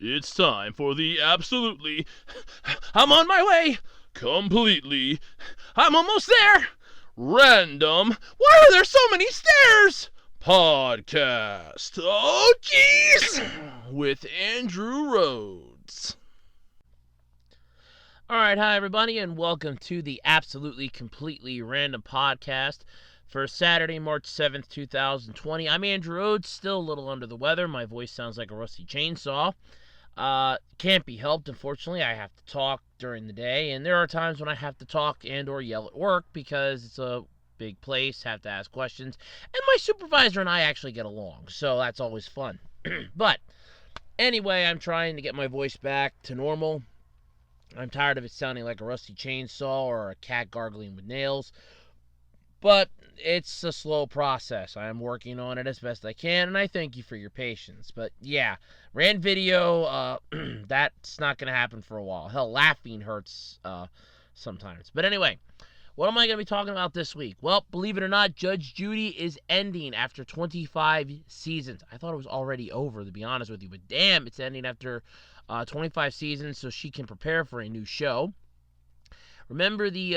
It's time for the absolutely, I'm on my way, completely, I'm almost there, random, why are there so many stairs? Podcast. Oh, jeez! With Andrew Rhodes. Alright, hi everybody, and welcome to the Absolutely Completely Random Podcast for Saturday, March 7th, 2020. I'm Andrew Rhodes, still a little under the weather. My voice sounds like a rusty chainsaw. Can't be helped, unfortunately. I have to talk during the day, and there are times when I have to talk and or yell at work because it's a big place, have to ask questions, and my supervisor and I actually get along, so that's always fun. But anyway, I'm trying to get my voice back to normal. I'm tired of it sounding like a rusty chainsaw or a cat gargling with nails. But it's a slow process. I am working on it as best I can, and I thank you for your patience. But yeah, rant video, that's not going to happen for a while. Hell, laughing hurts sometimes. But anyway, what am I going to be talking about this week? Well, believe it or not, Judge Judy is ending after 25 seasons. I thought it was already over, to be honest with you. But damn, it's ending after 25 seasons so she can prepare for a new show. Remember the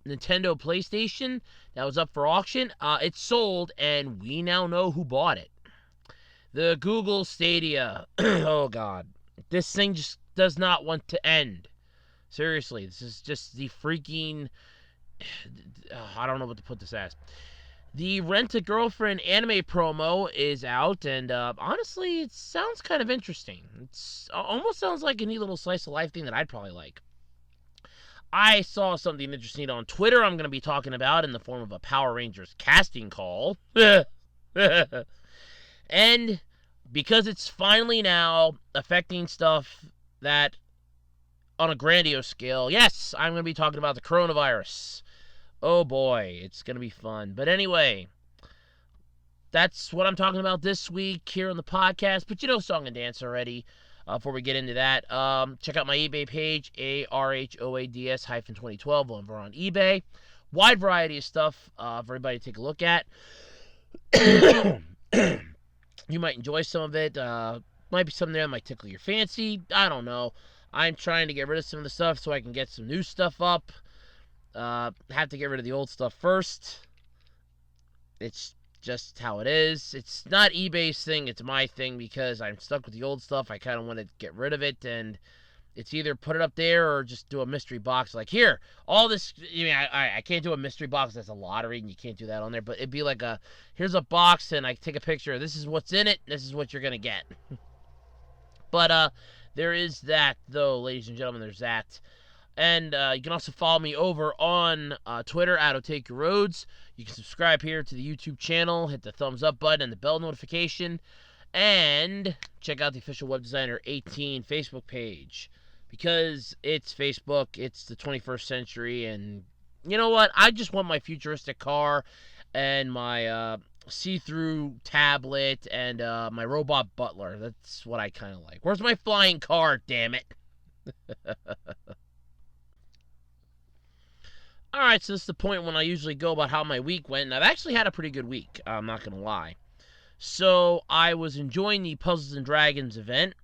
Nintendo PlayStation that was up for auction? It sold, and we now know who bought it. The Google Stadia. Oh, God. This thing just does not want to end. Seriously, this is just the freaking... I don't know what to put this as. The Rent-A-Girlfriend anime promo is out, and honestly, it sounds kind of interesting. It almost sounds like a neat little slice of life thing that I'd probably like. I saw something interesting on Twitter I'm going to be talking about in the form of a Power Rangers casting call. And because it's finally now affecting stuff that, on a grandiose scale, yes, I'm going to be talking about the coronavirus. Oh boy, it's going to be fun. But anyway, that's what I'm talking about this week here on the podcast. But you know song and dance already. Before we get into that, check out my eBay page, ARHOADS-2012 over on eBay. Wide variety of stuff for everybody to take a look at. You might enjoy some of it. Might be something there that might tickle your fancy. I don't know. I'm trying to get rid of some of the stuff so I can get some new stuff up. Have to get rid of the old stuff first. It's just how it is. It's not eBay's thing, it's my thing because I'm stuck with the old stuff. I kind of want to get rid of it, and it's either put it up there or just do a mystery box. Like, here, all this, I can't do a mystery box that's a lottery, and you can't do that on there, but it'd be like here's a box, and I take a picture. This is what's in it. This is what you're going to get. But there is that, though, ladies and gentlemen, there's that. And you can also follow me over on Twitter at @OTakeYourRoads. You can subscribe here to the YouTube channel, hit the thumbs up button and the bell notification, and check out the official Web Designer 18 Facebook page. Because it's Facebook, it's the 21st century, and you know what? I just want my futuristic car and my see-through tablet and my robot butler. That's what I kind of like. Where's my flying car, damn it? Alright, so this is the point when I usually go about how my week went, and I've actually had a pretty good week, I'm not going to lie. So, I was enjoying the Puzzles and Dragons event.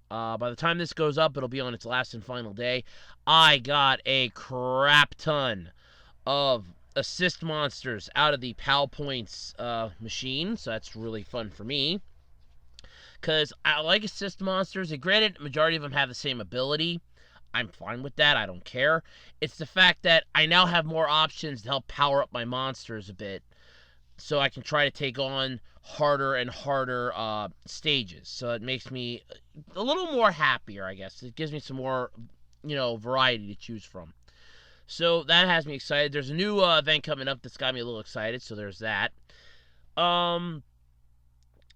By the time this goes up, it'll be on its last and final day. I got a crap ton of assist monsters out of the PAL Points machine, so that's really fun for me. Because I like assist monsters, and granted, the majority of them have the same ability. I'm fine with that. I don't care. It's the fact that I now have more options to help power up my monsters a bit, so I can try to take on harder and harder stages. So it makes me a little more happier, I guess. It gives me some more, variety to choose from. So that has me excited. There's a new event coming up that's got me a little excited, so there's that.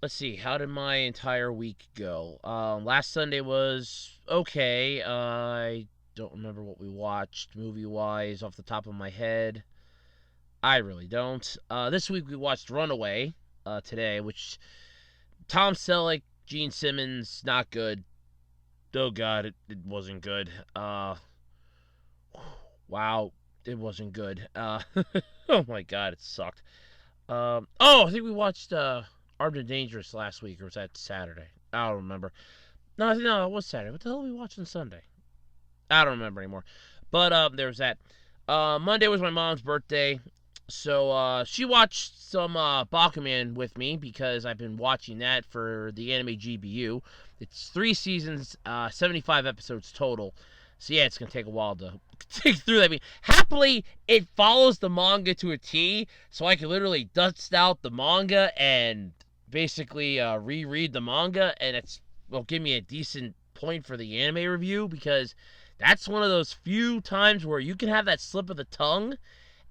Let's see, how did my entire week go? Last Sunday was okay. I don't remember what we watched movie-wise off the top of my head. I really don't. This week we watched Runaway today, which Tom Selleck, Gene Simmons, not good. Oh, God, it wasn't good. Wow, it wasn't good. Oh, my God, it sucked. I think we watched... Armed and Dangerous last week, or was that Saturday? I don't remember. No, it was Saturday. What the hell did we watch on Sunday? I don't remember anymore. But there was that. Monday was my mom's birthday, so she watched some Bakuman with me because I've been watching that for the anime GBU. It's 3 seasons, 75 episodes total. So yeah, it's gonna take a while to take through that. I mean, happily, it follows the manga to a T, so I can literally dust out the manga and basically reread the manga, and will give me a decent point for the anime review, because that's one of those few times where you can have that slip of the tongue,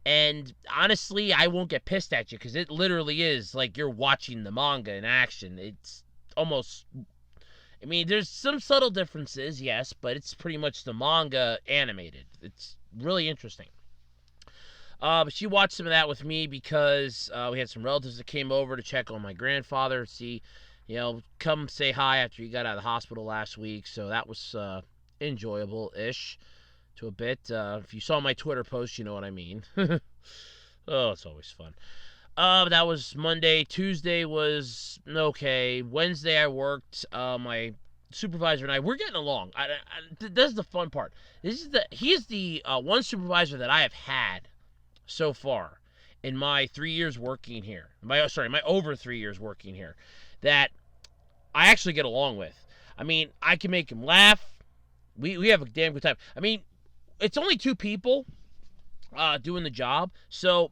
and honestly, I won't get pissed at you, because it literally is like you're watching the manga in action. It's almost, I mean, there's some subtle differences, yes, but it's pretty much the manga animated. It's really interesting. But she watched some of that with me because we had some relatives that came over to check on my grandfather, see, come say hi after he got out of the hospital last week. So that was enjoyable-ish to a bit. If you saw my Twitter post, you know what I mean. Oh, it's always fun. That was Monday. Tuesday was okay. Wednesday I worked. My supervisor and we're getting along. This is the fun part. He's the one supervisor that I have had so far in my 3 years working here. My over 3 years working here, that I actually get along with. I mean, I can make him laugh. We have a damn good time. I mean, it's only 2 people doing the job, so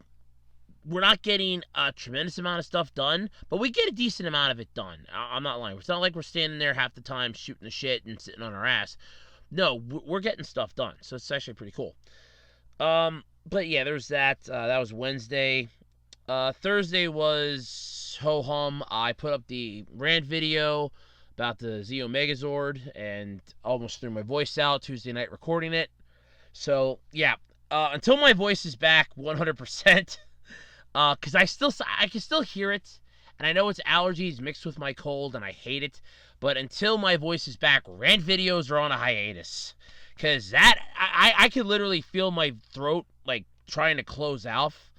we're not getting a tremendous amount of stuff done, but we get a decent amount of it done. I'm not lying. It's not like we're standing there half the time shooting the shit and sitting on our ass. No, we're getting stuff done, so it's actually pretty cool. But yeah, there's that. That was Wednesday. Thursday was ho-hum. I put up the rant video about the Z Megazord and almost threw my voice out Tuesday night recording it. So yeah, until my voice is back 100%, because I can still hear it, and I know it's allergies mixed with my cold, and I hate it. But until my voice is back, rant videos are on a hiatus, because I can literally feel my throat like trying to close off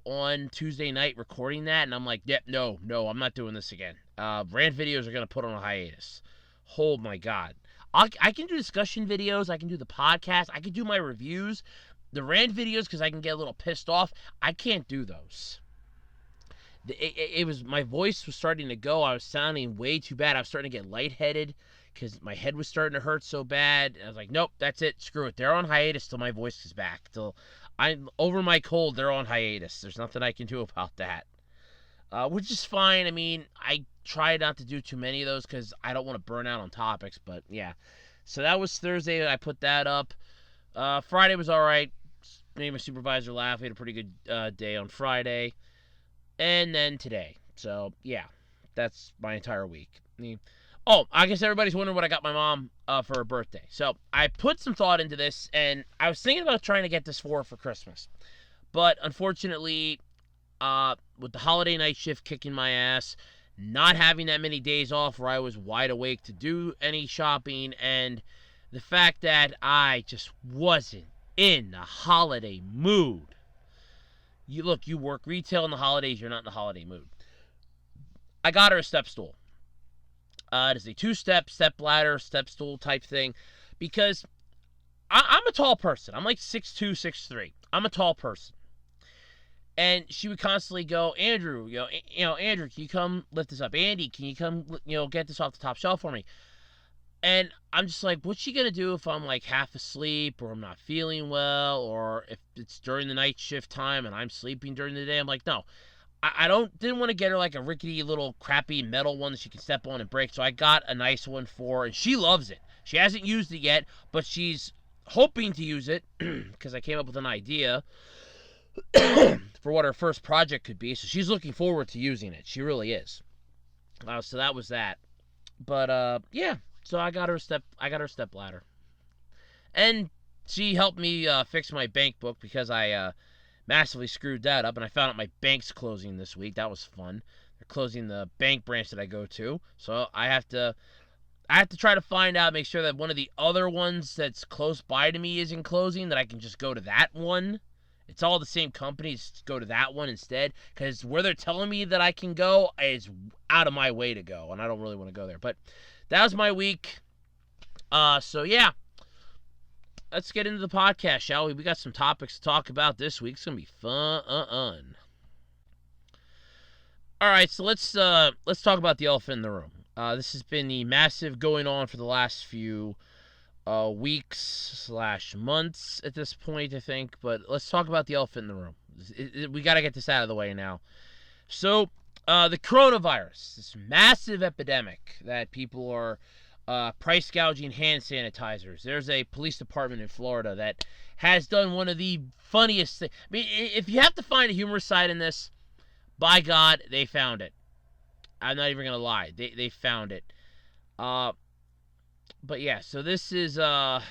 on Tuesday night recording that, and I'm like, yep, no, I'm not doing this again. Rant videos are gonna put on a hiatus. Oh my god. I can do discussion videos, I can do the podcast, I can do my reviews. The rant videos, because I can get a little pissed off, I can't do those. It was, my voice was starting to go. I was sounding way too bad. I was starting to get lightheaded because my head was starting to hurt so bad. I was like, nope, that's it. Screw it. They're on hiatus till my voice is back. Till I'm over my cold, they're on hiatus. There's nothing I can do about that. Which is fine. I mean, I try not to do too many of those because I don't want to burn out on topics. But yeah. So that was Thursday. I put that up. Friday was all right. Made my supervisor laugh. We had a pretty good day on Friday. And then today. So, yeah. That's my entire week. I guess everybody's wondering what I got my mom for her birthday. So, I put some thought into this, and I was thinking about trying to get this for her for Christmas. But, unfortunately, with the holiday night shift kicking my ass, not having that many days off where I was wide awake to do any shopping, and the fact that I just wasn't in the holiday mood. You work retail in the holidays, you're not in the holiday mood. I got her a step stool. It is a 2-step, step ladder, step stool type thing, because I'm a tall person. I'm like 6'2", 6'3". I'm a tall person. And she would constantly go, Andrew, Andrew, can you come lift this up? Andy, can you come, get this off the top shelf for me? And I'm just like, what's she going to do if I'm like half asleep, or I'm not feeling well, or if it's during the night shift time and I'm sleeping during the day? I'm like, no, I didn't want to get her like a rickety little crappy metal one that she can step on and break. So I got a nice one for her, and she loves it. She hasn't used it yet, but she's hoping to use it because I came up with an idea for what her first project could be. So she's looking forward to using it. She really is. So that was that. But yeah. So I got her a step ladder. And she helped me fix my bank book because I massively screwed that up, and I found out my bank's closing this week. That was fun. They're closing the bank branch that I go to. So I have to try to find out, make sure that one of the other ones that's close by to me isn't closing, that I can just go to that one It's all the same companies. Just go to that one instead, because where they're telling me that I can go is out of my way to go, and I don't really want to go there. But that was my week. So yeah, let's get into the podcast, shall we? We got some topics to talk about this week. It's gonna be fun. All right, so let's talk about the elephant in the room. This has been the massive going on for the last few weeks / months at this point, I think. But let's talk about the elephant in the room. We got to get this out of the way now. So, the coronavirus, this massive epidemic that people are price gouging hand sanitizers. There's a police department in Florida that has done one of the funniest things. I mean, if you have to find a humorous side in this, by God, they found it. I'm not even going to lie. They found it. But yeah, so this is a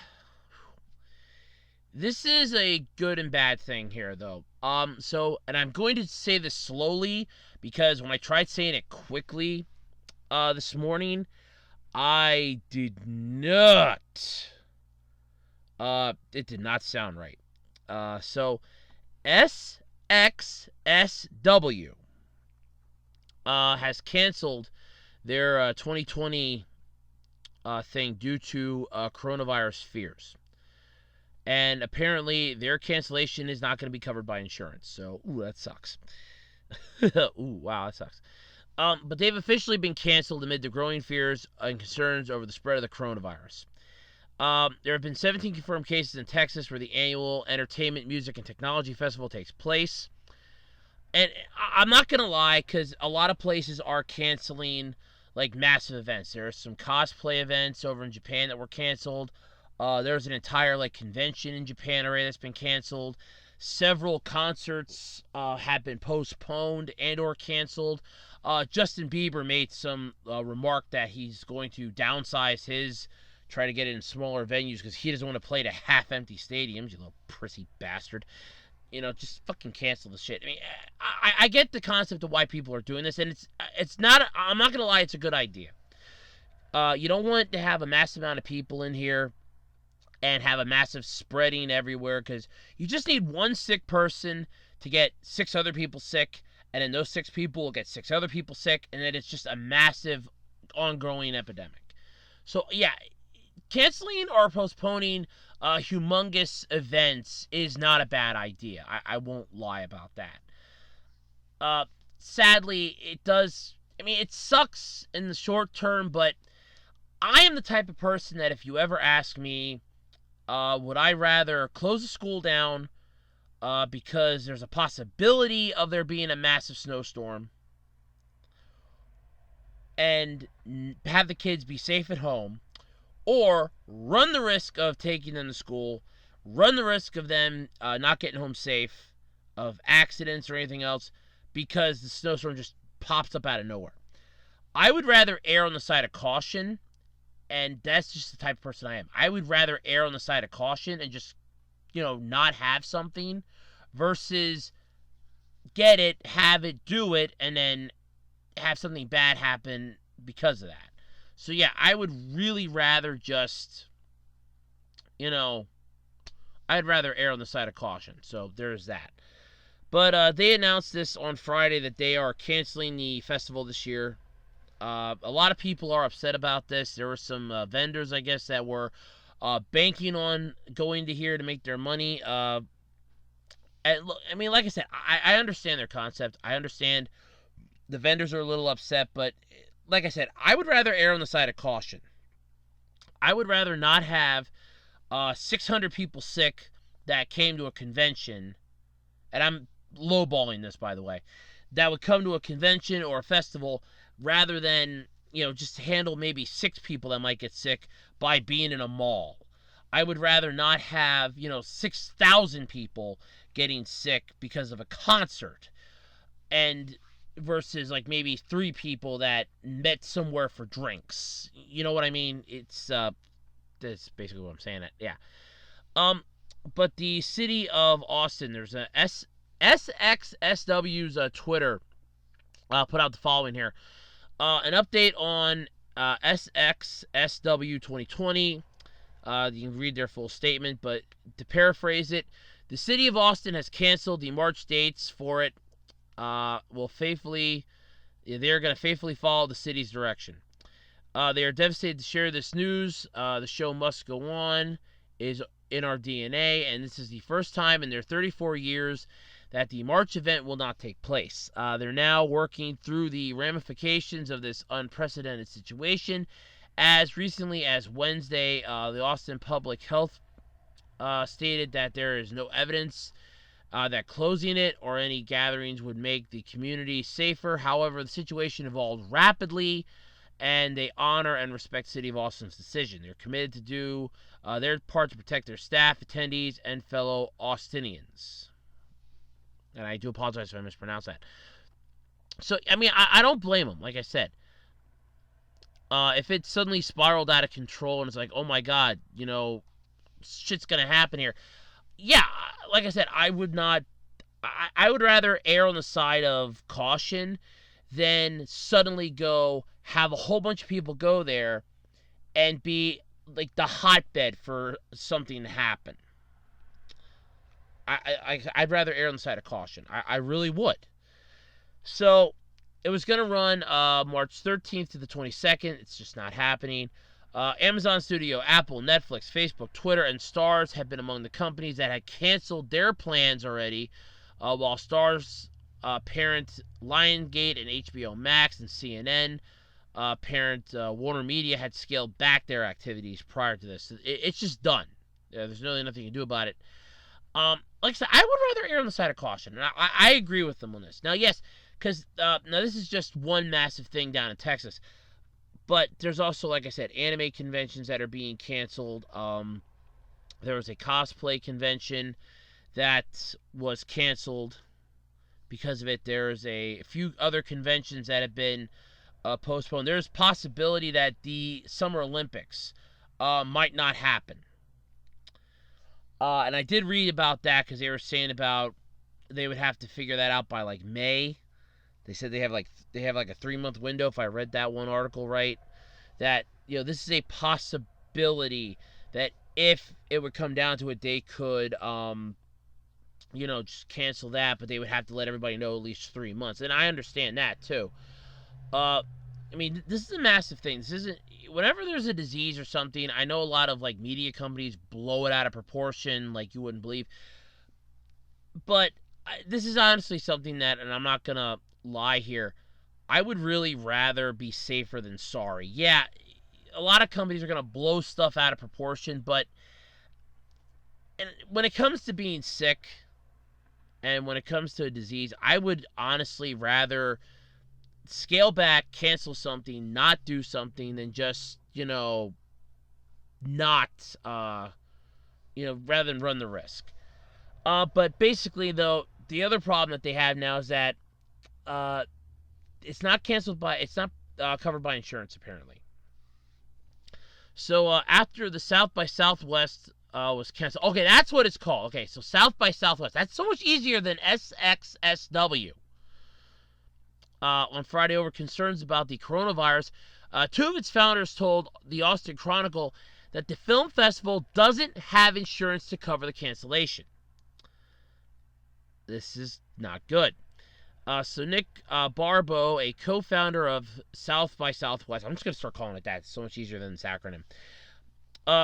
good and bad thing here, though. And I'm going to say this slowly, because when I tried saying it quickly this morning, I did not. It did not sound right. So SXSW has canceled their 2020 thing due to coronavirus fears. And apparently their cancellation is not going to be covered by insurance. So, that sucks. Wow, that sucks. But they've officially been canceled amid the growing fears and concerns over the spread of the coronavirus. There have been 17 confirmed cases in Texas where the annual Entertainment, Music, and Technology Festival takes place. And I'm not going to lie, because a lot of places are canceling like massive events. There are some cosplay events over in Japan that were canceled. There's an entire convention in Japan already that's been canceled. Several concerts have been postponed and or canceled. Justin Bieber made some remark that he's going to downsize try to get it in smaller venues because he doesn't want to play to half-empty stadiums, you little prissy bastard. Just fucking cancel the shit. I mean, I get the concept of why people are doing this, and it's not, I'm not going to lie, it's a good idea. You don't want to have a massive amount of people in here and have a massive spreading everywhere, because you just need one sick person to get 6 other people sick, and then those 6 people will get 6 other people sick, and then it's just a massive ongoing epidemic. So, yeah, canceling or postponing humongous events is not a bad idea. I won't lie about that. Sadly, it does. I mean, it sucks in the short term, but I am the type of person that if you ever ask me, would I rather close the school down because there's a possibility of there being a massive snowstorm and have the kids be safe at home, or run the risk of taking them to school, run the risk of them not getting home safe, of accidents or anything else, because the snowstorm just pops up out of nowhere. I would rather err on the side of caution, and that's just the type of person I am. I would rather err on the side of caution and just, not have something, versus get it, have it, do it, and then have something bad happen because of that. So yeah, I would really rather just, I'd rather err on the side of caution. So there's that. But they announced this on Friday that they are canceling the festival this year. A lot of people are upset about this. There were some vendors, I guess, that were banking on going to here to make their money. And look, I mean, like I said, I understand their concept. I understand the vendors are a little upset, but like I said, I would rather err on the side of caution. I would rather not have 600 people sick that came to a convention, and I'm lowballing this, by the way, that would come to a convention or a festival, rather than, just handle maybe 6 people that might get sick by being in a mall. I would rather not have, 6,000 people getting sick because of a concert, and versus maybe 3 people that met somewhere for drinks. You know what I mean? It's that's basically what I'm saying. Yeah. But the city of Austin, there's a SXSW's Twitter put out the following here. An update on SXSW 2020. You can read their full statement, but to paraphrase it, The city of Austin has canceled the March dates for it. They're going to faithfully follow the city's direction. They are devastated to share this news. The show must go on is in our DNA, and this is the first time in their 34 years that the March event will not take place. They're now working through the ramifications of this unprecedented situation. As recently as Wednesday, the Austin Public Health stated that there is no evidence that closing it or any gatherings would make the community safer. However, the situation evolved rapidly, and they honor and respect City of Austin's decision. They're committed to do their part to protect their staff, attendees, and fellow Austinians. And I do apologize if I mispronounced that. So, I mean, I don't blame them, like I said. If it suddenly spiraled out of control and it's like, oh my God, shit's going to happen here. Yeah, like I said, I would rather err on the side of caution than suddenly have a whole bunch of people go there and be like the hotbed for something to happen. I'd rather err on the side of caution. I really would. So it was going to run March 13th to the 22nd. It's just not happening. Amazon Studio, Apple, Netflix, Facebook, Twitter, and Starz have been among the companies that had canceled their plans already, while Starz parent Lionsgate and HBO Max and CNN parent Warner Media had scaled back their activities prior to this. It's just done. There's really nothing you can do about it. Like I said, I would rather err on the side of caution, and I agree with them on this. Now, yes, because now this is just one massive thing down in Texas, but there's also, like I said, anime conventions that are being canceled. There was a cosplay convention that was canceled because of it. There's a few other conventions that have been postponed. There's possibility that the Summer Olympics might not happen. And I did read about that because they were saying about they would have to figure that out by like May. They said they have like a 3-month window, if I read that one article right. That this is a possibility that if it would come down to it, they could just cancel that, but they would have to let everybody know at least 3 months. And I understand that too. I mean, this is a massive thing. This isn't. Whenever there's a disease or something, I know a lot of like media companies blow it out of proportion like you wouldn't believe. But this is honestly something that, and I'm not gonna lie here, I would really rather be safer than sorry. Yeah, a lot of companies are gonna blow stuff out of proportion, but when it comes to being sick and when it comes to a disease, I would honestly rather scale back, cancel something, not do something than just, not, rather than run the risk. But basically, though, the other problem that they have now is that it's not covered by insurance, apparently. So after the South by Southwest was canceled, okay, that's what it's called. Okay, so South by Southwest, that's so much easier than SXSW. On Friday over concerns about the coronavirus, 2 of its founders told the Austin Chronicle that the film festival doesn't have insurance to cover the cancellation. This is not good. So Nick Barbo, a co-founder of South by Southwest, I'm just going to start calling it that. It's so much easier than this acronym.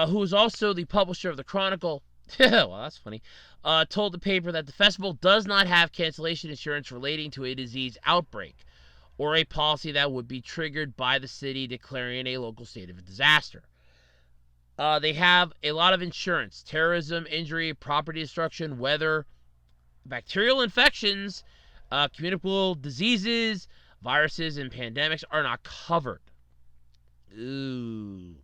Who is also the publisher of the Chronicle, well, that's funny, told the paper that the festival does not have cancellation insurance relating to a disease outbreak or a policy that would be triggered by the city declaring a local state of disaster. They have a lot of insurance: terrorism, injury, property destruction, weather, bacterial infections, communicable diseases, viruses, and pandemics are not covered. Ooh.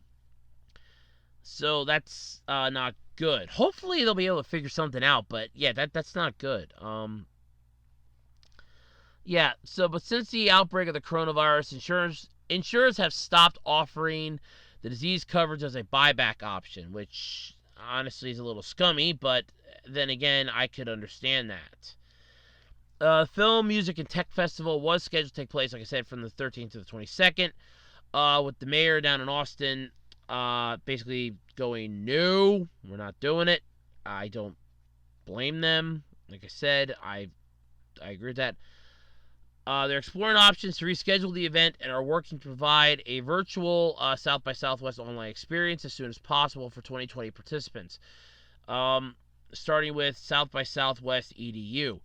So that's not good. Hopefully they'll be able to figure something out, but yeah, that's not good. But since the outbreak of the coronavirus, insurers have stopped offering the disease coverage as a buyback option, which honestly is a little scummy, but then again, I could understand that. Film, Music, and Tech Festival was scheduled to take place, like I said, from the 13th to the 22nd, with the mayor down in Austin basically going, no, we're not doing it. I don't blame them. Like I said, I agree with that. They're exploring options to reschedule the event and are working to provide a virtual South by Southwest online experience as soon as possible for 2020 participants, starting with South by Southwest EDU.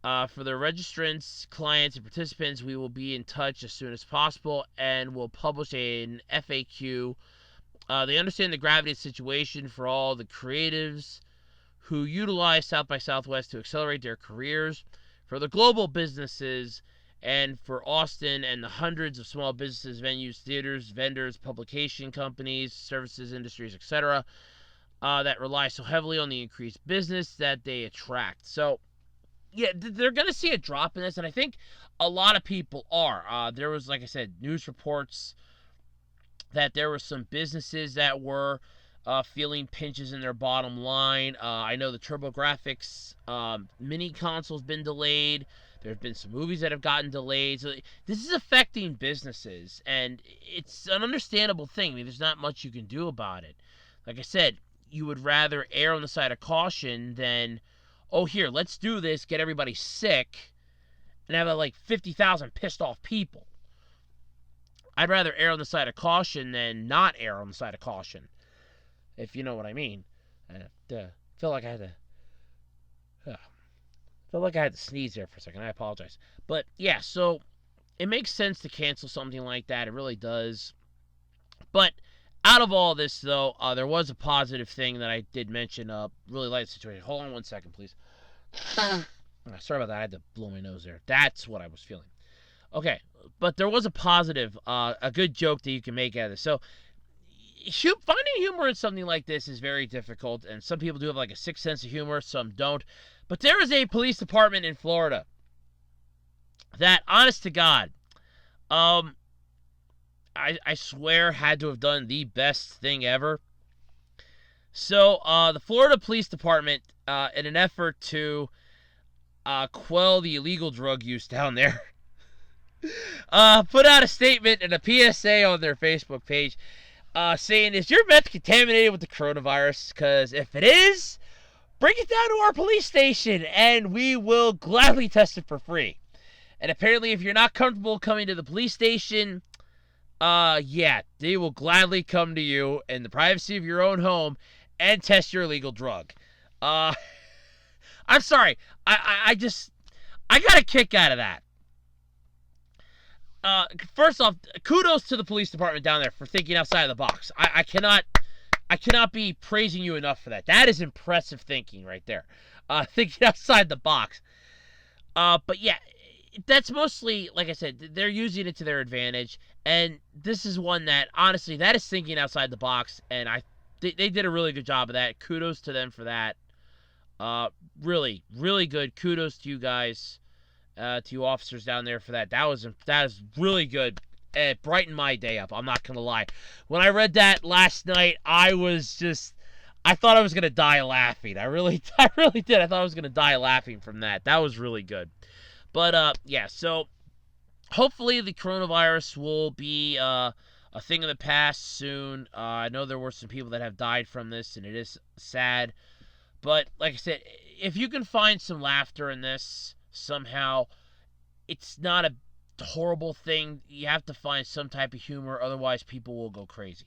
For the registrants, clients, and participants, we will be in touch as soon as possible and will publish an FAQ. They understand the gravity of the situation for all the creatives who utilize South by Southwest to accelerate their careers, for the global businesses, and for Austin and the hundreds of small businesses, venues, theaters, vendors, publication companies, services, industries, etc., that rely so heavily on the increased business that they attract. So, yeah, they're going to see a drop in this, and I think a lot of people are. There was, like I said, news reports that there were some businesses that were feeling pinches in their bottom line. I know the TurboGrafx mini console's been delayed. There have been some movies that have gotten delayed. So this is affecting businesses, and it's an understandable thing. I mean, there's not much you can do about it. Like I said, you would rather err on the side of caution than, oh, here, let's do this, get everybody sick, and have like 50,000 pissed off people. I'd rather err on the side of caution than not err on the side of caution, if you know what I mean. I feel like I had to sneeze there for a second. I apologize. But yeah, so it makes sense to cancel something like that. It really does. But out of all this, though, there was a positive thing that I did mention. Really light situation. Hold on one second, please. Sorry about that. I had to blow my nose there. That's what I was feeling. Okay, but there was a positive, a good joke that you can make out of this. So, finding humor in something like this is very difficult, and some people do have like a sixth sense of humor, some don't. But there is a police department in Florida that, honest to God, I swear had to have done the best thing ever. So, the Florida Police Department, in an effort to quell the illegal drug use down there, put out a statement and a PSA on their Facebook page saying, is your meth contaminated with the coronavirus? Because if it is, bring it down to our police station and we will gladly test it for free. And apparently if you're not comfortable coming to the police station, yeah, they will gladly come to you in the privacy of your own home and test your illegal drug. I'm sorry. I got a kick out of that. First off, kudos to the police department down there for thinking outside of the box. I cannot be praising you enough for that. That is impressive thinking right there. Thinking outside the box. But yeah, that's mostly, like I said, they're using it to their advantage. And this is one that, honestly, that is thinking outside the box. And they did a really good job of that. Kudos to them for that. Really, really good. Kudos to you guys. To you officers down there for that. That is really good. It brightened my day up. I'm not going to lie. When I read that last night, I thought I was going to die laughing. I really did. I thought I was going to die laughing from that. That was really good. But, yeah, so hopefully the coronavirus will be a thing of the past soon. I know there were some people that have died from this, and it is sad. But, like I said, if you can find some laughter in this somehow, it's not a horrible thing. You have to find some type of humor, otherwise people will go crazy.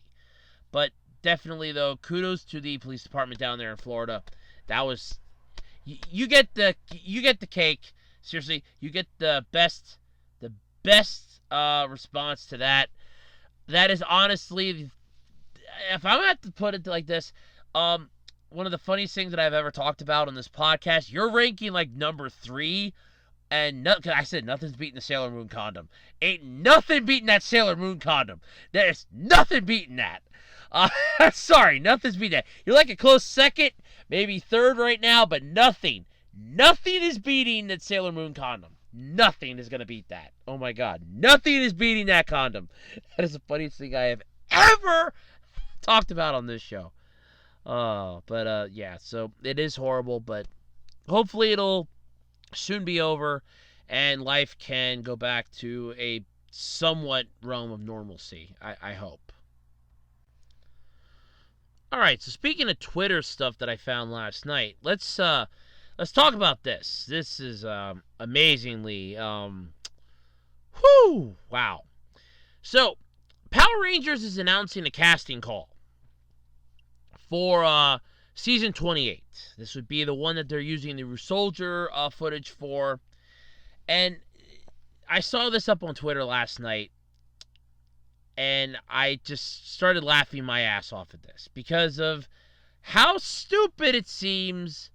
But definitely, though, kudos to the police department down there in Florida. That was, you get the cake. Seriously, you get the best response to that. That is honestly, if I'm going to have to put it like this, one of the funniest things that I've ever talked about on this podcast. You're ranking like number 3, and cause I said nothing's beating the Sailor Moon condom. Ain't nothing beating that Sailor Moon condom. There's nothing beating that. Sorry, nothing's beating that. You're like a close second, maybe third right now, but nothing is beating that Sailor Moon condom. Nothing is gonna beat that. Oh my God, nothing is beating that condom. That is the funniest thing I have ever talked about on this show. Yeah, so it is horrible, but hopefully it'll soon be over and life can go back to a somewhat realm of normalcy. I hope. Alright, so speaking of Twitter stuff that I found last night, let's let's talk about this. This is amazingly, wow. So, Power Rangers is announcing a casting call for season 28. This would be the one that they're using the Soldier footage for. And I saw this up on Twitter last night, and I just started laughing my ass off at this because of how stupid it seems,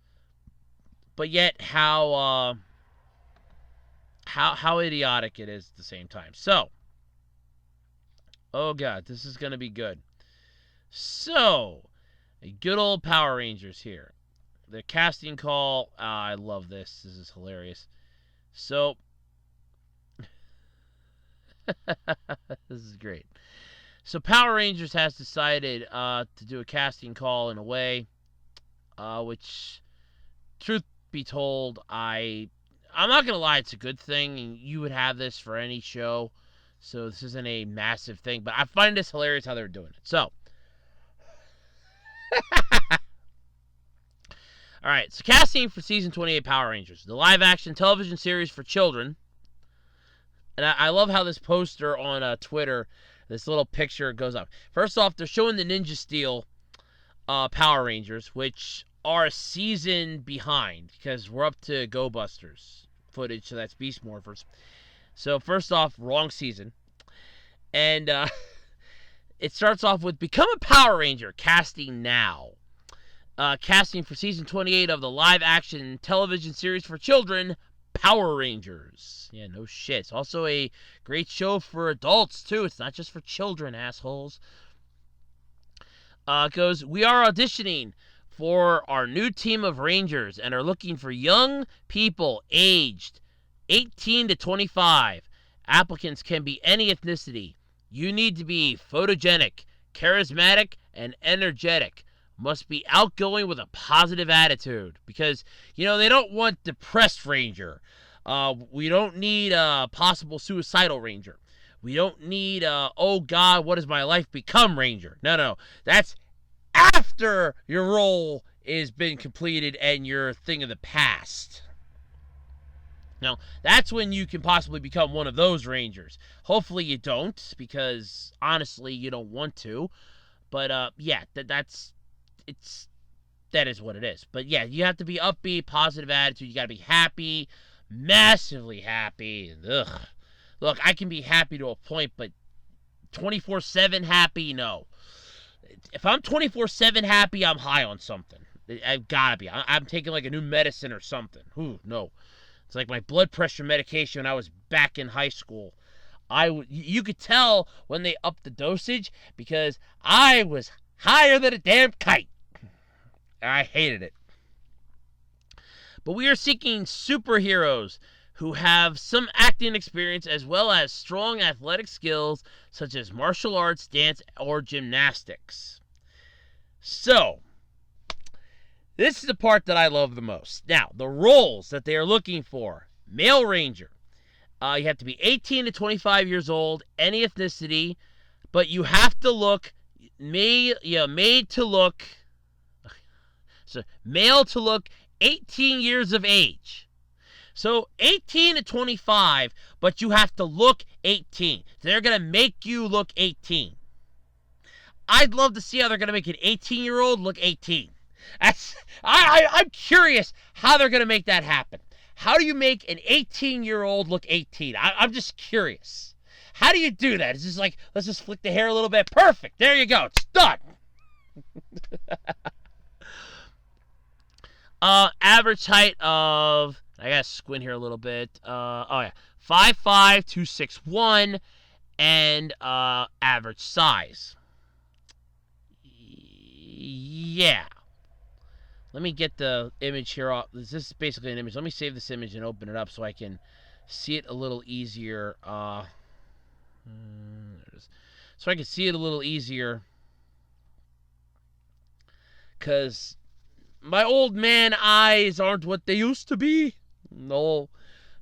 but yet how idiotic it is at the same time. So, oh god, this is gonna be good. So, good old Power Rangers here. The casting call, I love this. This is hilarious. So, this is great. So Power Rangers has decided to do a casting call in a way, which, truth be told, I'm not gonna lie, it's a good thing. And you would have this for any show, so this isn't a massive thing. But I find this hilarious how they're doing it. So, all right. So casting for season 28 Power Rangers, the live-action television series for children. And I love how this poster on Twitter, this little picture goes up. First off, they're showing the Ninja Steel Power Rangers, which are a season behind because we're up to Go Busters footage, so that's Beast Morphers. So first off, wrong season. And it starts off with Become a Power Ranger, casting now. Casting for season 28 of the live-action television series for children, Power Rangers. Yeah, no shit. It's also a great show for adults, too. It's not just for children, assholes. It goes, we are auditioning for our new team of Rangers and are looking for young people aged 18 to 25. Applicants can be any ethnicity. You need to be photogenic, charismatic, and energetic. Must be outgoing with a positive attitude because, they don't want depressed Ranger. We don't need a possible suicidal Ranger. We don't need oh God, what has my life become Ranger. No. That's after your role is been completed and you're a thing of the past. Now, that's when you can possibly become one of those Rangers. Hopefully you don't, because honestly, you don't want to. But yeah, that is what it is. But yeah, you have to be upbeat, positive attitude. You got to be happy, massively happy. Ugh. Look, I can be happy to a point, but 24/7 happy, no. If I'm 24/7 happy, I'm high on something. I've got to be. I'm taking like a new medicine or something. Ooh, no. It's like my blood pressure medication when I was back in high school. You could tell when they upped the dosage because I was higher than a damn kite. I hated it. But we are seeking superheroes who have some acting experience as well as strong athletic skills such as martial arts, dance, or gymnastics. So, this is the part that I love the most. Now, the roles that they are looking for. Male Ranger. You have to be 18 to 25 years old, any ethnicity, but you have to look made to look, so male to look 18 years of age. So 18 to 25, but you have to look 18. They're going to make you look 18. I'd love to see how they're going to make an 18-year-old look 18. I'm curious how they're going to make that happen. How do you make an 18-year-old look 18? I'm just curious. How do you do that? It's just like, let's just flick the hair a little bit. Perfect. There you go. It's done. Average height of, I gotta squint here a little bit. 5'5", 261, and average size. Yeah. Let me get the image here off. This is basically an image. Let me save this image and open it up so I can see it a little easier. There it is. So I can see it a little easier. Because my old man eyes aren't what they used to be. No.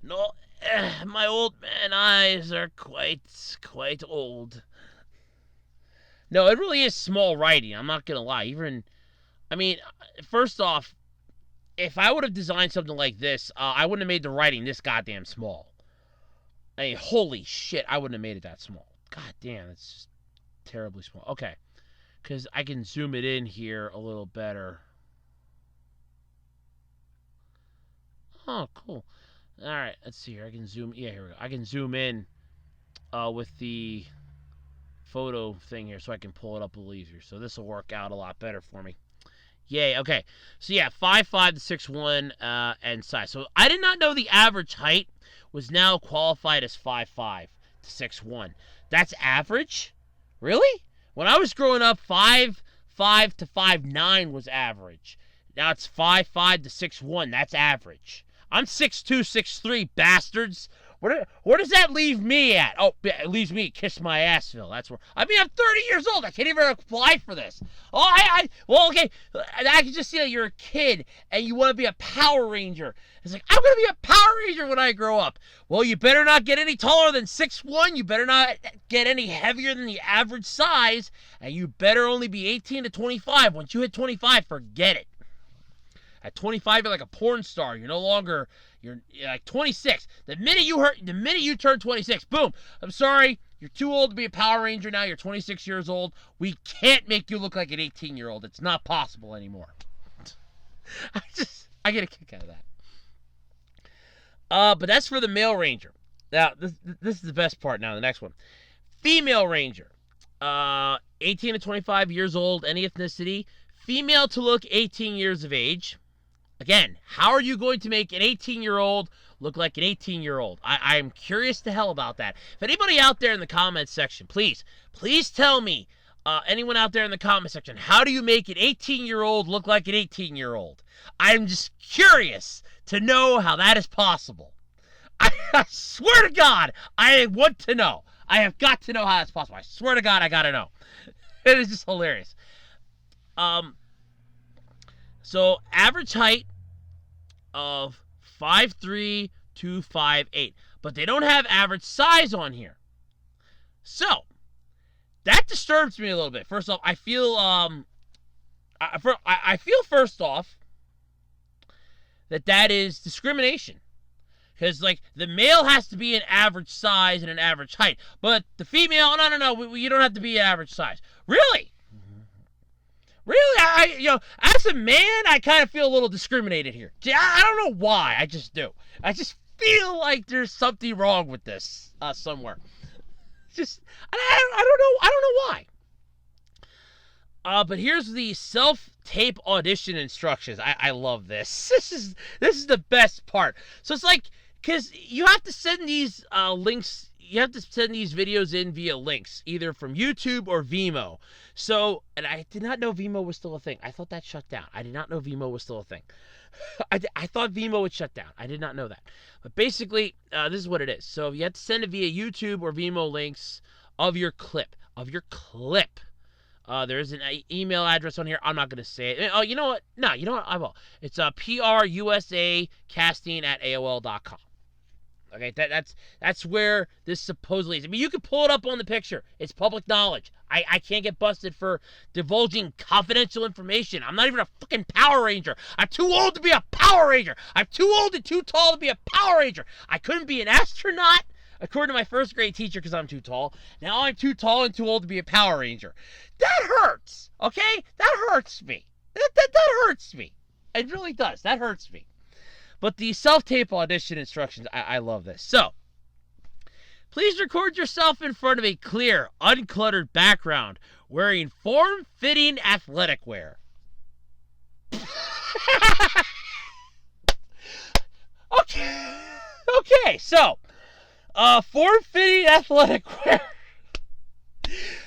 My old man eyes are quite old. No, it really is small writing. I'm not going to lie. First off, if I would have designed something like this, I wouldn't have made the writing this goddamn small. I mean, holy shit, I wouldn't have made it that small. God damn, it's just terribly small. Okay, because I can zoom it in here a little better. Oh, cool. All right, let's see here. I can zoom. Yeah, here we go. I can zoom in with the photo thing here, so I can pull it up a little easier. So this will work out a lot better for me. Yay. Okay. So yeah, 5'5" to 6'1" and size. So I did not know the average height was now qualified as 5'5" to 6'1". That's average? Really? When I was growing up, 5'5" to 5'9" was average. Now it's 5'5" to 6'1". That's average. I'm 6'2", 6'3", bastards. Where does that leave me at? Oh, it leaves me at Kiss My Assville. That's where. I mean, I'm 30 years old. I can't even apply for this. Oh, well, okay. I can just see that you're a kid and you want to be a Power Ranger. It's like, I'm going to be a Power Ranger when I grow up. Well, you better not get any taller than 6'1". You better not get any heavier than the average size. And you better only be 18 to 25. Once you hit 25, forget it. At 25, you're like a porn star. You're no longer, you're like 26. The minute you turn 26, boom. I'm sorry, you're too old to be a Power Ranger now. You're 26 years old. We can't make you look like an 18-year-old. It's not possible anymore. I get a kick out of that. But that's for the male Ranger. Now, this is the best part now, the next one. Female Ranger. 18 to 25 years old, any ethnicity. Female to look 18 years of age. Again, how are you going to make an 18-year-old look like an 18-year-old? I'm curious to hell about that. If anybody out there in the comments section, please tell me, anyone out there in the comment section, how do you make an 18-year-old look like an 18-year-old? I'm just curious to know how that is possible. I swear to God, I want to know. I have got to know how that's possible. I swear to God, I got to know. It is just hilarious. So average height of 5'3" to 5'8", but they don't have average size on here. So that disturbs me a little bit. First off, I feel I feel first off that is discrimination. Because, like, the male has to be an average size and an average height. But the female, no, you don't have to be average size. Really? Really? As a man, I kind of feel a little discriminated here. I don't know why. I just do. I just feel like there's something wrong with this somewhere. I don't know why. But here's the self-tape audition instructions. I love this. This is the best part. So it's like, because you have to send these links. You have to send these videos in via links, either from YouTube or Vimeo. So, and I did not know Vimeo was still a thing. I thought that shut down. I did not know Vimeo was still a thing. I thought Vimeo would shut down. I did not know that. But basically, this is what it is. So you have to send it via YouTube or Vimeo links of your clip. There's an email address on here. I'm not going to say it. Oh, you know what? No, you know what? I will. It's prusacasting@aol.com. Okay, that's where this supposedly is. I mean, you can pull it up on the picture. It's public knowledge. I can't get busted for divulging confidential information. I'm not even a fucking Power Ranger. I'm too old to be a Power Ranger. I'm too old and too tall to be a Power Ranger. I couldn't be an astronaut, according to my first grade teacher, because I'm too tall. Now I'm too tall and too old to be a Power Ranger. That hurts, okay? That hurts me. That hurts me. It really does. That hurts me. But the self-tape audition instructions, I love this. So, please record yourself in front of a clear, uncluttered background wearing form-fitting athletic wear. Okay, so, form-fitting athletic wear.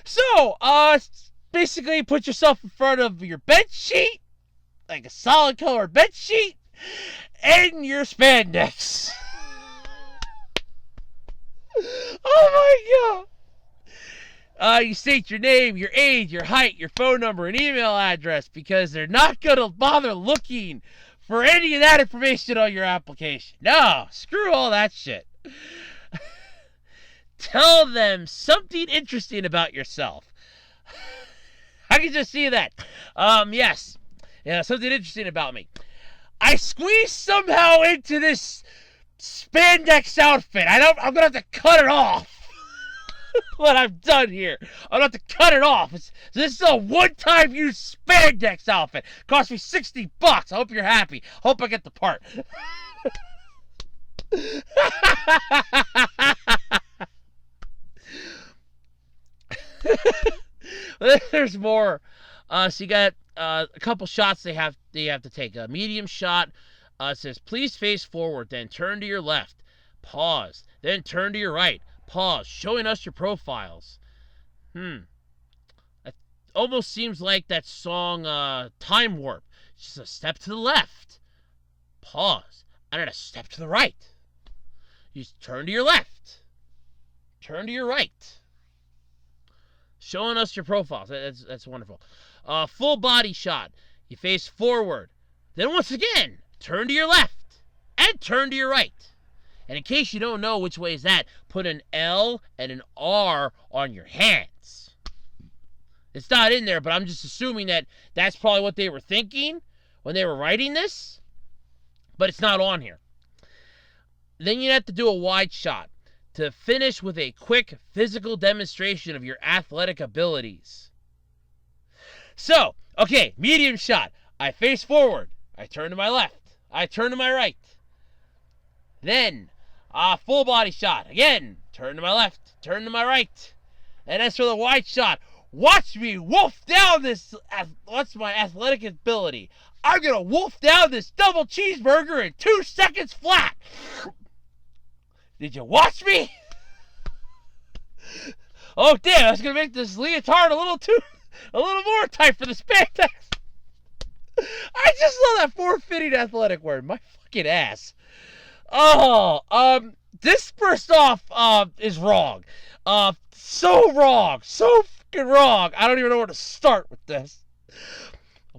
So, basically put yourself in front of your bed sheet, like a solid color bed sheet, and your spandex. Oh my God. You state your name, your age, your height, your phone number, and email address, because they're not going to bother looking for any of that information on your application. No, screw all that shit. Tell them something interesting about yourself. I can just see that. Yes. Yeah, something interesting about me. I squeezed somehow into this spandex outfit. I'm gonna have to cut it off when I'm done here. I'm gonna have to cut it off. This is a one-time use spandex outfit. Cost me $60. I hope you're happy. Hope I get the part. There's more. So you got a couple shots they have to take. A medium shot. It says, please face forward, then turn to your left. Pause. Then turn to your right. Pause. Showing us your profiles. It almost seems like that song, Time Warp. Just a step to the left. Pause. And then a step to the right. You turn to your left. Turn to your right. Showing us your profiles. That's wonderful. Full body shot. You face forward. Then once again, turn to your left. And turn to your right. And in case you don't know which way is that, put an L and an R on your hands. It's not in there, but I'm just assuming that that's probably what they were thinking when they were writing this. But it's not on here. Then you have to do a wide shot to finish with a quick physical demonstration of your athletic abilities. So, okay, medium shot. I face forward. I turn to my left. I turn to my right. Then, full body shot. Again, turn to my left. Turn to my right. And as for the wide shot, watch me wolf down this. What's my athletic ability? I'm going to wolf down this double cheeseburger in 2 seconds flat. Did you watch me? Oh, damn, that's going to make this leotard a little more tight for the spandex. I just saw that form-fitting athletic word. My fucking ass. Oh, this first off, is wrong. So wrong. So fucking wrong. I don't even know where to start with this.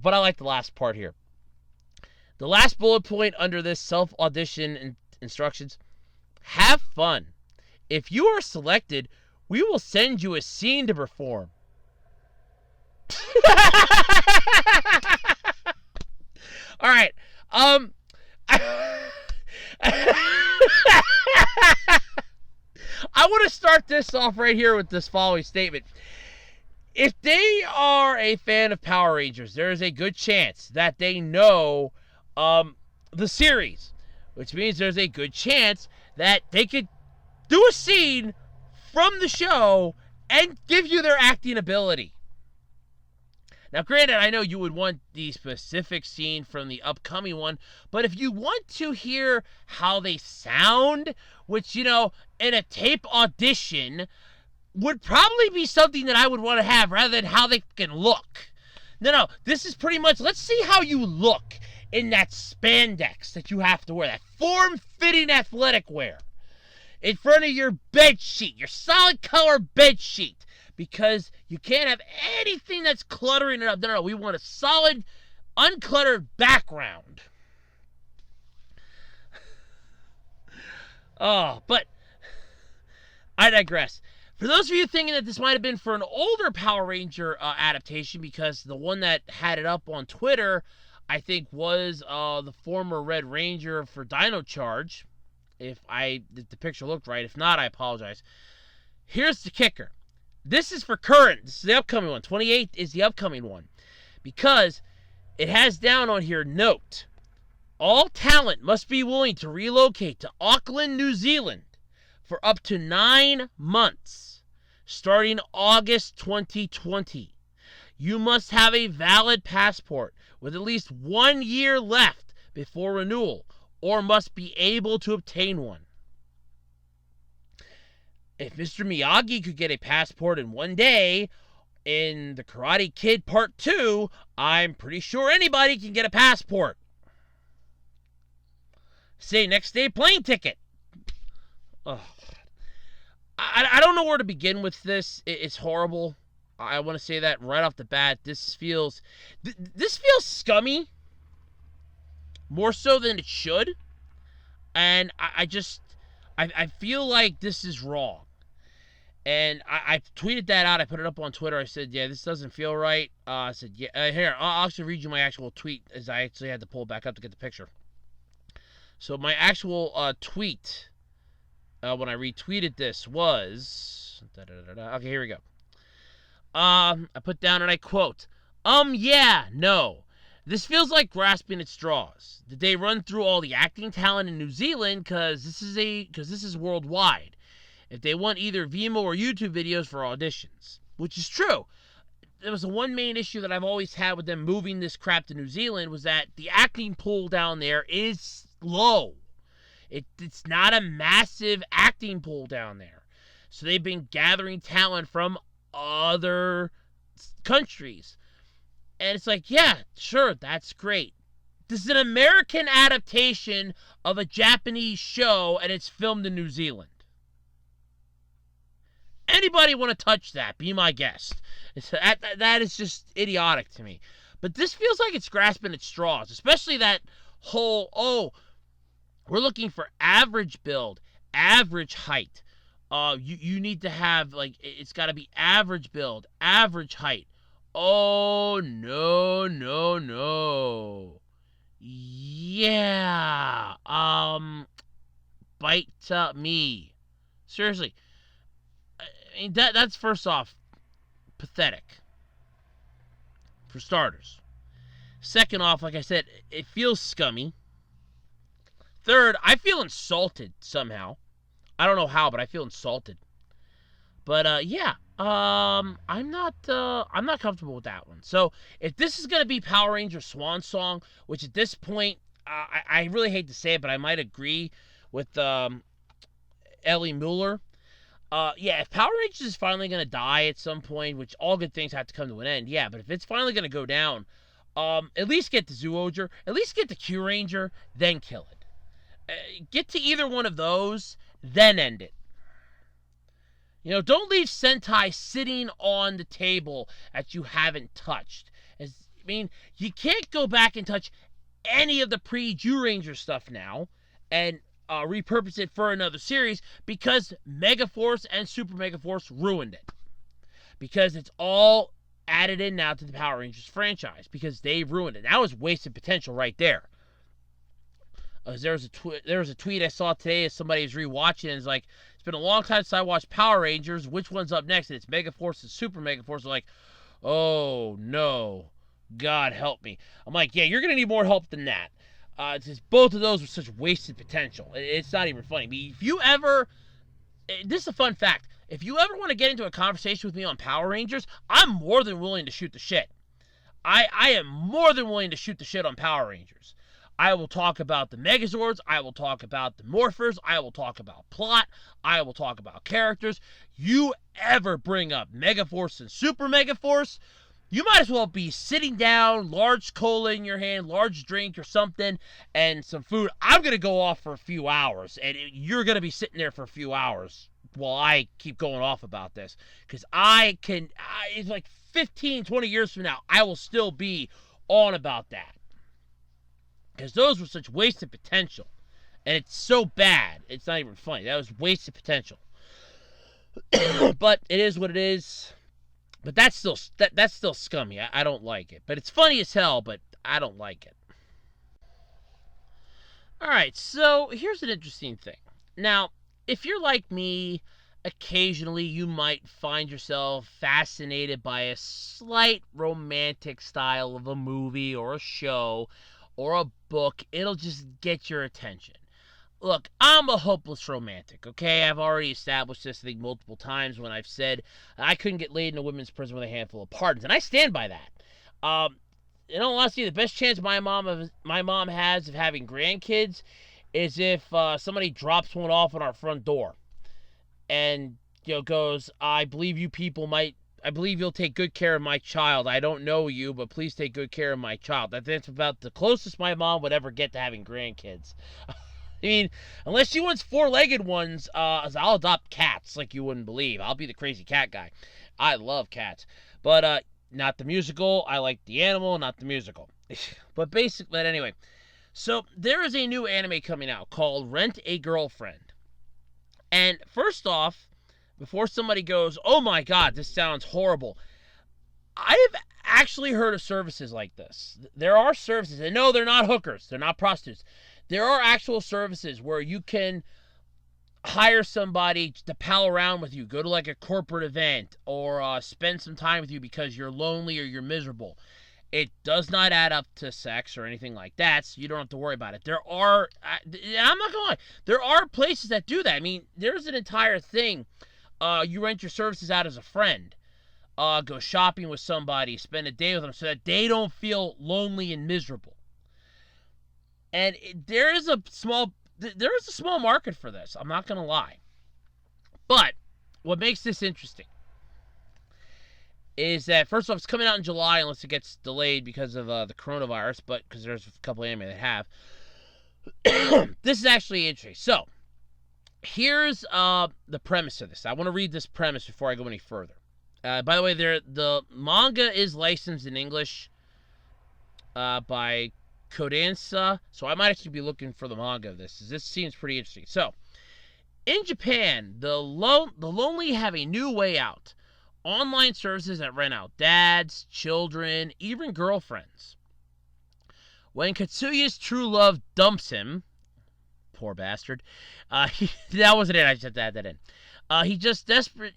But I like the last part here. The last bullet point under this self-audition instructions. Have fun. If you are selected, we will send you a scene to perform. All right. I want to start this off right here with this following statement. If they are a fan of Power Rangers, there is a good chance that they know the series, which means there's a good chance that they could do a scene from the show and give you their acting ability. Now, granted, I know you would want the specific scene from the upcoming one, but if you want to hear how they sound, which, in a tape audition, would probably be something that I would want to have rather than how they can look. No, this is pretty much, let's see how you look in that spandex that you have to wear, that form-fitting athletic wear, in front of your bed sheet, your solid color bed sheet, because you can't have anything that's cluttering it up. No, we want a solid, uncluttered background. Oh, but I digress. For those of you thinking that this might have been for an older Power Ranger adaptation, because the one that had it up on Twitter, I think, was the former Red Ranger for Dino Charge, if the picture looked right. If not, I apologize. Here's the kicker. This is for current. This is the upcoming one. 28th is the upcoming one. Because it has down on here, note, all talent must be willing to relocate to Auckland, New Zealand for up to 9 months, starting August 2020. You must have a valid passport with at least 1 year left before renewal, or must be able to obtain one. If Mr. Miyagi could get a passport in 1 day in The Karate Kid Part 2, I'm pretty sure anybody can get a passport. Say next day plane ticket. Oh, I don't know where to begin with this. It's horrible. I want to say that right off the bat. This feels scummy, more so than it should. And I feel like this is wrong. And I tweeted that out. I put it up on Twitter. I said, yeah, this doesn't feel right. I said, yeah, here, I'll actually read you my actual tweet, as I actually had to pull it back up to get the picture. So my actual tweet, when I retweeted this, was... Okay, here we go. I put down, and I quote, yeah, no. This feels like grasping at straws. Did they run through all the acting talent in New Zealand? Because this is worldwide. If they want either Vimeo or YouTube videos for auditions, which is true. There was the one main issue that I've always had with them moving this crap to New Zealand was that the acting pool down there is low. It's not a massive acting pool down there. So they've been gathering talent from other countries. And it's like, yeah, sure, that's great. This is an American adaptation of a Japanese show, and it's filmed in New Zealand. Anybody want to touch that? Be my guest. That is just idiotic to me. But this feels like it's grasping at straws, especially that whole, we're looking for average build, average height. You need to have, like, it's got to be average build, average height. Oh, no. Yeah. Bite me. Seriously. I mean, that's first off pathetic. For starters. Second off, like I said, it feels scummy. Third, I feel insulted somehow. I don't know how, but I feel insulted. But yeah, I'm not comfortable with that one. So if this is gonna be Power Rangers Swan Song, which at this point, I really hate to say it, but I might agree with Ellie Mueller. Yeah, if Power Rangers is finally gonna die at some point, which all good things have to come to an end, yeah. But if it's finally gonna go down, at least get the Zooranger, at least get the Q Ranger, then kill it. Get to either one of those, then end it. You know, don't leave Sentai sitting on the table that you haven't touched. I mean, you can't go back and touch any of the pre-Zyuranger stuff now and repurpose it for another series because Megaforce and Super Megaforce ruined it. Because it's all added in now to the Power Rangers franchise because they ruined it. That was wasted potential right there. There was a tweet I saw today as somebody was rewatching and it's like, it's been a long time since I watched Power Rangers. Which one's up next? And it's Megaforce and Super Megaforce. They're like, oh no, God help me. I'm like, yeah, you're gonna need more help than that. It's just, both of those were such wasted potential. It's not even funny. But if you ever, this is a fun fact. If you ever want to get into a conversation with me on Power Rangers, I'm more than willing to shoot the shit. I am more than willing to shoot the shit on Power Rangers. I will talk about the Megazords. I will talk about the Morphers. I will talk about plot. I will talk about characters. You ever bring up Megaforce and Super Megaforce, you might as well be sitting down, large cola in your hand, large drink or something, and some food. I'm going to go off for a few hours, and you're going to be sitting there for a few hours while I keep going off about this. Because it's like 15, 20 years from now, I will still be on about that. Because those were such wasted potential. And it's so bad, it's not even funny. That was wasted potential. But it is what it is. But that's still scummy. I don't like it. But it's funny as hell, but I don't like it. Alright, so here's an interesting thing. Now, if you're like me, occasionally you might find yourself fascinated by a slight romantic style of a movie or a show or a book. It'll just get your attention. Look, I'm a hopeless romantic, okay? I've already established this, I think, multiple times when I've said I couldn't get laid in a women's prison with a handful of pardons, and I stand by that. In all honesty, the best chance my mom has of having grandkids is if somebody drops one off on our front door and goes, I believe you'll take good care of my child. I don't know you, but please take good care of my child. That's about the closest my mom would ever get to having grandkids. I mean, unless she wants four-legged ones, I'll adopt cats like you wouldn't believe. I'll be the crazy cat guy. I love cats. But not the musical. I like the animal, not the musical. But anyway. So there is a new anime coming out called Rent a Girlfriend. And first off, before somebody goes, oh my God, this sounds horrible. I've actually heard of services like this. There are services, and no, they're not hookers, they're not prostitutes. There are actual services where you can hire somebody to pal around with you, go to like a corporate event, or spend some time with you because you're lonely or you're miserable. It does not add up to sex or anything like that, so you don't have to worry about it. There are, I'm not gonna lie, there are places that do that. I mean, there's an entire thing. You rent your services out as a friend. Go shopping with somebody, spend a day with them so that they don't feel lonely and miserable. And there is a small market for this. I'm not gonna lie. But what makes this interesting is that, first off, it's coming out in July unless it gets delayed because of the coronavirus, but because there's a couple of anime that have. This is actually interesting. So, here's the premise of this. I want to read this premise before I go any further. By the way, the manga is licensed in English by Kodansha, so I might actually be looking for the manga of this. This seems pretty interesting. So, in Japan, the lonely have a new way out. Online services that rent out dads, children, even girlfriends. When Katsuya's true love dumps him, poor bastard, that wasn't it, I just had to add that in. He's just desperate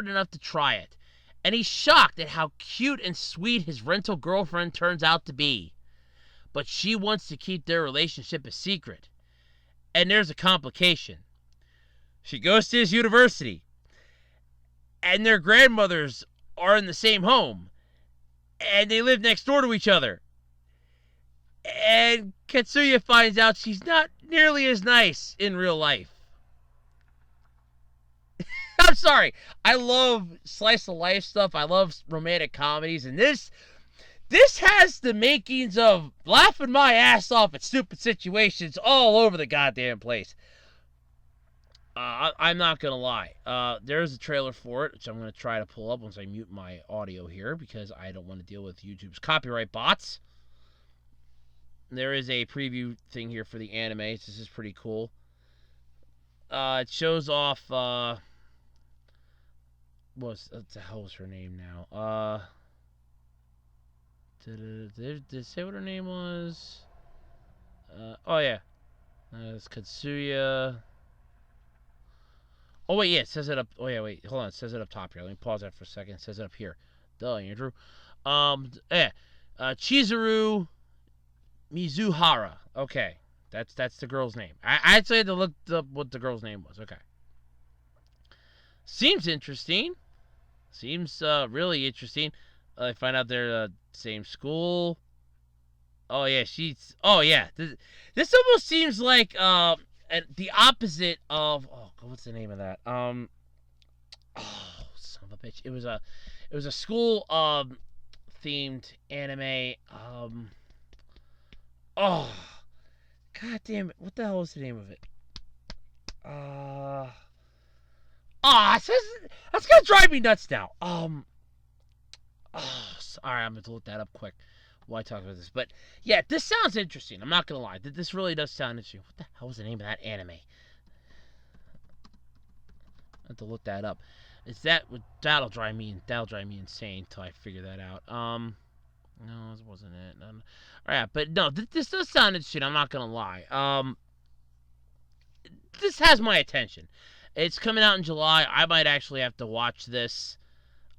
enough to try it. And he's shocked at how cute and sweet his rental girlfriend turns out to be. But she wants to keep their relationship a secret. And there's a complication. She goes to his university. And their grandmothers are in the same home. And they live next door to each other. And Katsuya finds out she's not nearly as nice in real life. I'm sorry. I love slice of life stuff. I love romantic comedies. And this has the makings of laughing my ass off at stupid situations all over the goddamn place. I'm not going to lie. There's a trailer for it, which I'm going to try to pull up once I mute my audio here because I don't want to deal with YouTube's copyright bots. There is a preview thing here for the anime. This is pretty cool. It shows off... what the hell was her name now? Did it say what her name was? Oh, yeah. It's Katsuya... Oh, wait, yeah, it says it up... Oh, yeah, wait, hold on. It says it up top here. Let me pause that for a second. It says it up here. Duh, Andrew. Chizuru Mizuhara. Okay, that's the girl's name. I actually had to look up what the girl's name was. Okay. Seems interesting. Seems really interesting. I find out they're the same school. Oh, yeah, she's... Oh, yeah. This almost seems like... the opposite of what's the name of that? Oh, son of a bitch! It was a school themed anime. Oh, god damn it! What the hell was the name of it? That's gonna drive me nuts now. Sorry, I'm gonna look that up quick. Why talk about this? But yeah, this sounds interesting. I'm not gonna lie. This really does sound interesting. What the hell was the name of that anime? I have to look that up. That'll drive me insane until I figure that out. No, this wasn't it. All right, but no, this does sound interesting. I'm not gonna lie. This has my attention. It's coming out in July. I might actually have to watch this.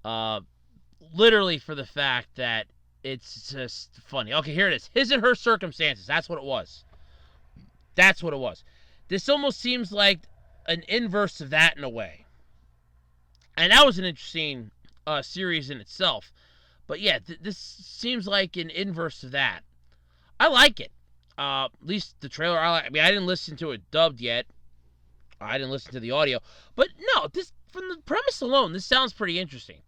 Literally for the fact that it's just funny. Okay, here it is. His and Her Circumstances. That's what it was. This almost seems like an inverse of that in a way. And that was an interesting series in itself. But yeah, this seems like an inverse of that. I like it. At least the trailer. I mean, I didn't listen to it dubbed yet. I didn't listen to the audio. But no, from the premise alone, this sounds pretty interesting.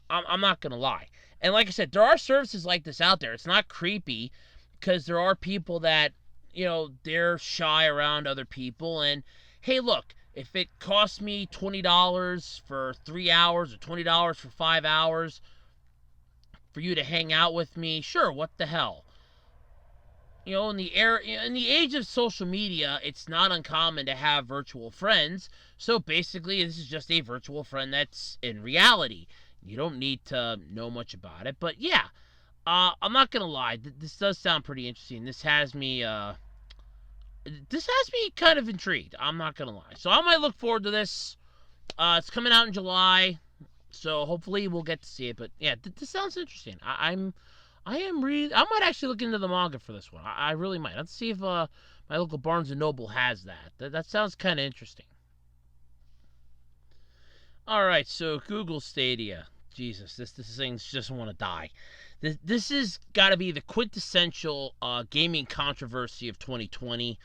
I'm not going to lie. And like I said, there are services like this out there. It's not creepy because there are people that, they're shy around other people. And, hey, look, if it costs me $20 for 3 hours or $20 for 5 hours for you to hang out with me, sure, what the hell? in the age of social media, it's not uncommon to have virtual friends. So basically, this is just a virtual friend that's in reality. You don't need to know much about it, but yeah, I'm not gonna lie. This does sound pretty interesting. This has me kind of intrigued. I'm not gonna lie. So I might look forward to this. It's coming out in July, so hopefully we'll get to see it. But yeah, this sounds interesting. I might actually look into the manga for this one. I really might. Let's see if my local Barnes and Noble has that. That sounds kind of interesting. All right, so Google Stadia. Jesus, this thing's just want to die. This has got to be the quintessential gaming controversy of 2020,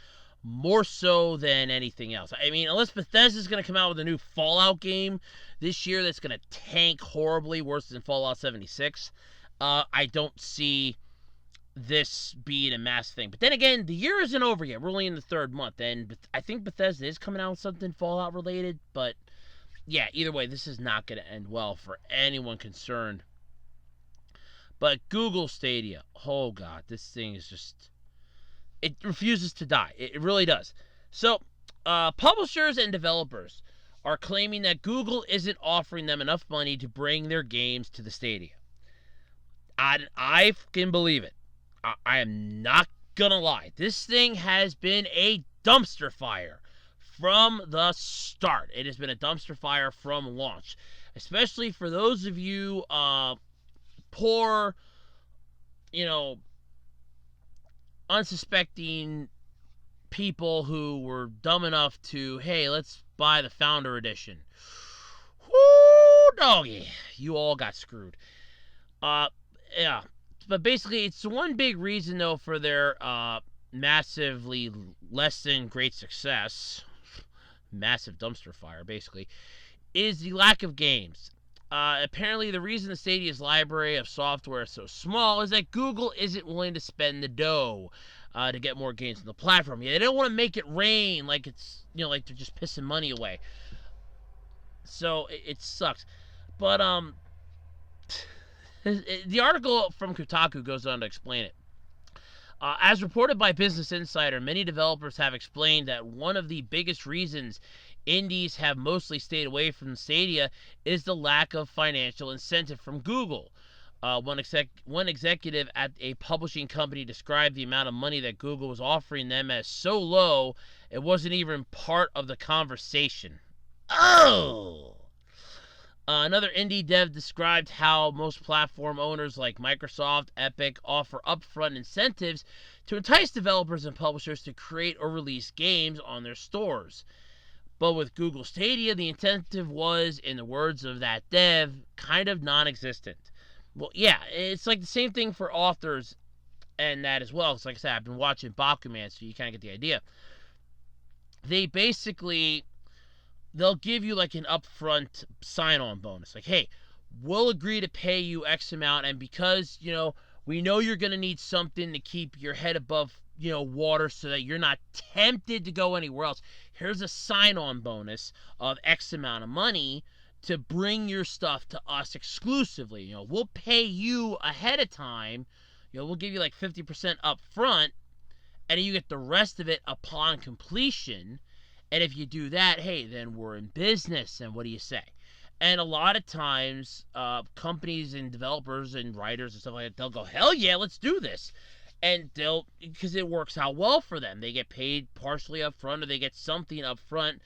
more so than anything else. I mean, unless Bethesda's going to come out with a new Fallout game this year that's going to tank horribly, worse than Fallout 76, I don't see this being a mass thing. But then again, the year isn't over yet. We're only in the third month, and I think Bethesda is coming out with something Fallout related. But yeah, either way, this is not going to end well for anyone concerned. But Google Stadia, oh god, this thing is just, it refuses to die. It really does. So, publishers and developers are claiming that Google isn't offering them enough money to bring their games to the Stadia. I can believe it. I am not gonna lie. This thing has been a dumpster fire from the start. It has been a dumpster fire from launch. Especially for those of you poor, unsuspecting people who were dumb enough to, hey, let's buy the Founder Edition. Whoo, doggy. You all got screwed. Yeah. But basically, it's one big reason, though, for their massively less than great success, massive dumpster fire, basically, is the lack of games. Apparently, the reason the Stadia's library of software is so small is that Google isn't willing to spend the dough to get more games on the platform. Yeah, they don't want to make it rain like it's, like they're just pissing money away. So it sucks. But the article from Kotaku goes on to explain it. As reported by Business Insider, many developers have explained that one of the biggest reasons indies have mostly stayed away from Stadia is the lack of financial incentive from Google. One executive at a publishing company described the amount of money that Google was offering them as so low, it wasn't even part of the conversation. Oh! Another indie dev described how most platform owners like Microsoft, Epic offer upfront incentives to entice developers and publishers to create or release games on their stores. But with Google Stadia, the incentive was, in the words of that dev, kind of non-existent. Well, yeah, it's like the same thing for authors and that as well. Because like I said, I've been watching Bakuman, so you kind of get the idea. They basically, they'll give you like an upfront sign-on bonus. Like, hey, we'll agree to pay you X amount, and because, we know you're going to need something to keep your head above, water so that you're not tempted to go anywhere else. Here's a sign-on bonus of X amount of money to bring your stuff to us exclusively. We'll pay you ahead of time. We'll give you like 50% up front, and you get the rest of it upon completion. And if you do that, hey, then we're in business. And what do you say? And a lot of times, companies and developers and writers and stuff like that, they'll go, hell yeah, let's do this. And because it works out well for them. They get paid partially up front, or they get something up front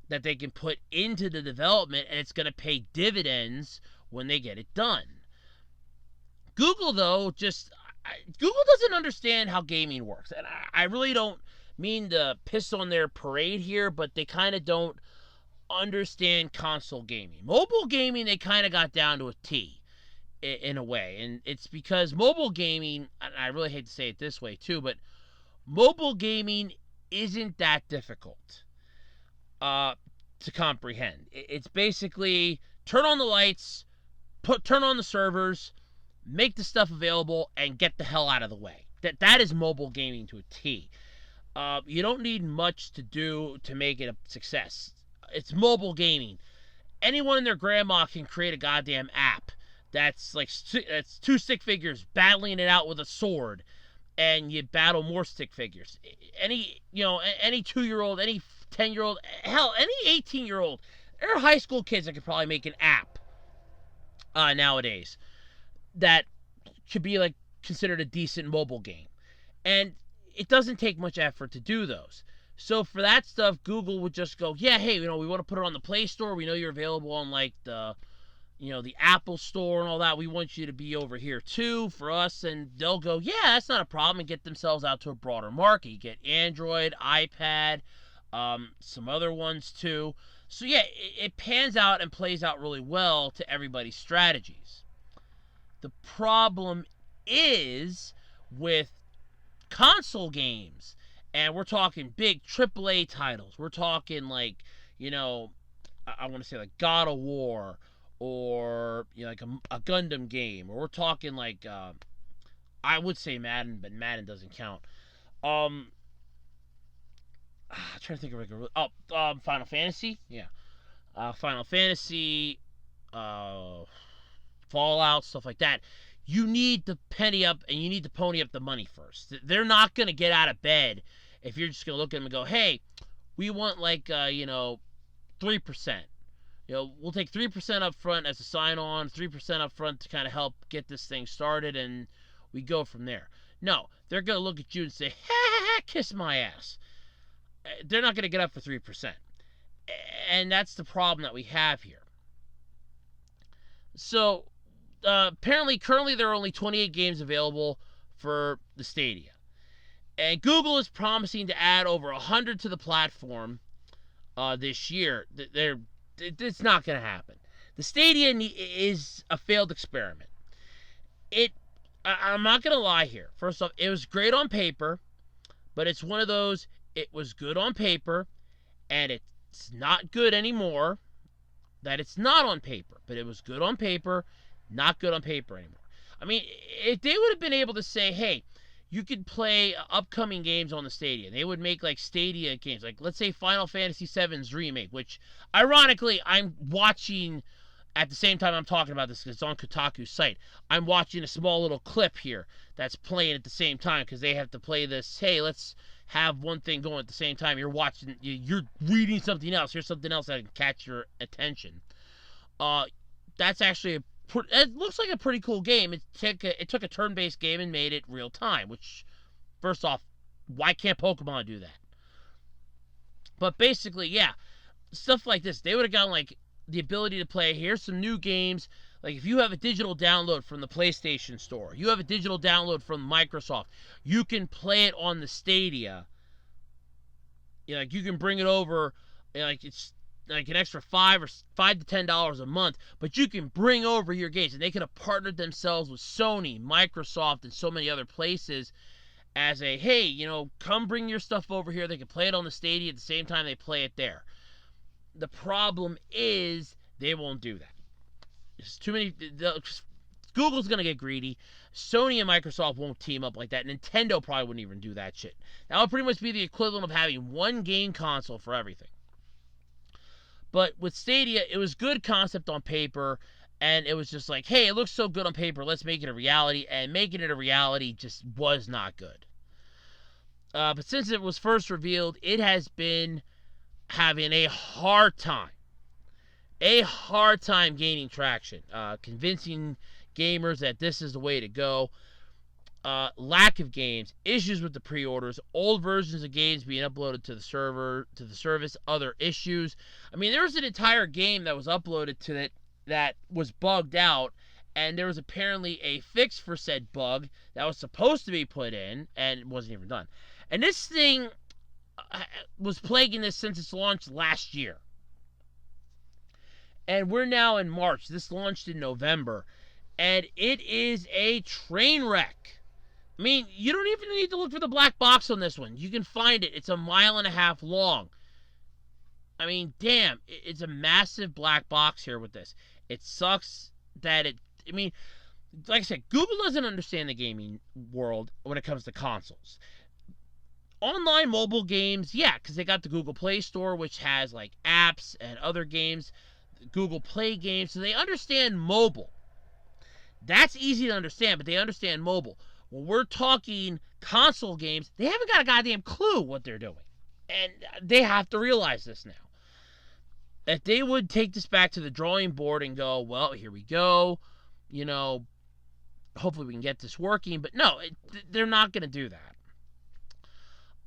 that they can put into the development, and it's going to pay dividends when they get it done. Google, though, Google doesn't understand how gaming works. And I really don't mean to piss on their parade here, but they kind of don't understand console gaming. Mobile gaming, they kind of got down to a T in a way. And it's because mobile gaming, and I really hate to say it this way too, but mobile gaming isn't that difficult to comprehend. It's basically turn on the lights, turn on the servers, make the stuff available, and get the hell out of the way. That is mobile gaming to a T. You don't need much to do to make it a success. It's mobile gaming. Anyone and their grandma can create a goddamn app that's 2 stick figures battling it out with a sword, and you battle more stick figures. Any 2-year-old, any 10-year-old, hell, any 18-year-old, there are high school kids that could probably make an app nowadays that should be like considered a decent mobile game. And it doesn't take much effort to do those. So for that stuff, Google would just go, yeah, hey, we want to put it on the Play Store. We know you're available on like the Apple Store and all that. We want you to be over here too for us. And they'll go, yeah, that's not a problem, and get themselves out to a broader market. You get Android, iPad, some other ones too. So yeah, it pans out and plays out really well to everybody's strategies. The problem is with console games, and we're talking big AAA titles. We're talking like, I want to say like God of War, or like a Gundam game, or we're talking like I would say Madden, but Madden doesn't count. I'm trying to think of Final Fantasy, Final Fantasy, Fallout, stuff like that. You need to penny up, and you need to pony up the money first. They're not going to get out of bed if you're just going to look at them and go, hey, we want like 3%. We'll take 3% up front as a sign-on, 3% up front to kind of help get this thing started, and we go from there. No, they're going to look at you and say, ha, kiss my ass. They're not going to get up for 3%. And that's the problem that we have here. So, apparently, currently there are only 28 games available for the Stadia. And Google is promising to add over 100 to the platform this year. It's not going to happen. The Stadia is a failed experiment. I'm not going to lie here. First off, it was great on paper, but it's one of those, it was good on paper, and it's not good anymore that it's not on paper. But it was good on paper, not good on paper anymore. I mean, if they would have been able to say, hey, you could play upcoming games on the Stadia. They would make like Stadia games. Like, let's say Final Fantasy VII's remake, which, ironically, I'm watching at the same time I'm talking about this because it's on Kotaku's site. I'm watching a small little clip here that's playing at the same time because they have to play this, hey, let's have one thing going at the same time. You're watching, you're reading something else. Here's something else that can catch your attention. That's actually it looks like a pretty cool game. It took a turn-based game and made it real time, which, first off, why can't Pokemon do that? But basically, yeah, stuff like this. They would have gotten like the ability to play, here's some new games. Like if you have a digital download from the PlayStation Store, you have a digital download from Microsoft, you can play it on the Stadia. Like you can bring it over, like it's like an extra $5 to $10 a month, but you can bring over your games, and they could have partnered themselves with Sony, Microsoft, and so many other places as a, hey, come bring your stuff over here. They can play it on the Stadia at the same time they play it there. The problem is they won't do that. There's too many. Google's going to get greedy. Sony and Microsoft won't team up like that. Nintendo probably wouldn't even do that shit. That would pretty much be the equivalent of having one game console for everything. But with Stadia, it was good concept on paper, and it was just like, hey, it looks so good on paper, let's make it a reality, and making it a reality just was not good. But since it was first revealed, it has been having a hard time gaining traction, convincing gamers that this is the way to go. Lack of games, issues with the pre-orders, old versions of games being uploaded to the service, other issues. I mean, there was an entire game that was uploaded to it that was bugged out, and there was apparently a fix for said bug that was supposed to be put in, and it wasn't even done. And this thing was plaguing this since its launch last year. And we're now in March. This launched in November, and it is a train wreck. I mean, you don't even need to look for the black box on this one. You can find it. It's 1.5 miles long. I mean, damn, it's a massive black box here with this. It sucks that I mean, like I said, Google doesn't understand the gaming world when it comes to consoles. Online mobile games, yeah, because they got the Google Play Store, which has like apps and other games, Google Play games, so they understand mobile. That's easy to understand, but they understand mobile. When we're talking console games, they haven't got a goddamn clue what they're doing. And they have to realize this now. If they would take this back to the drawing board and go, well, here we go, hopefully we can get this working. But no, they're not going to do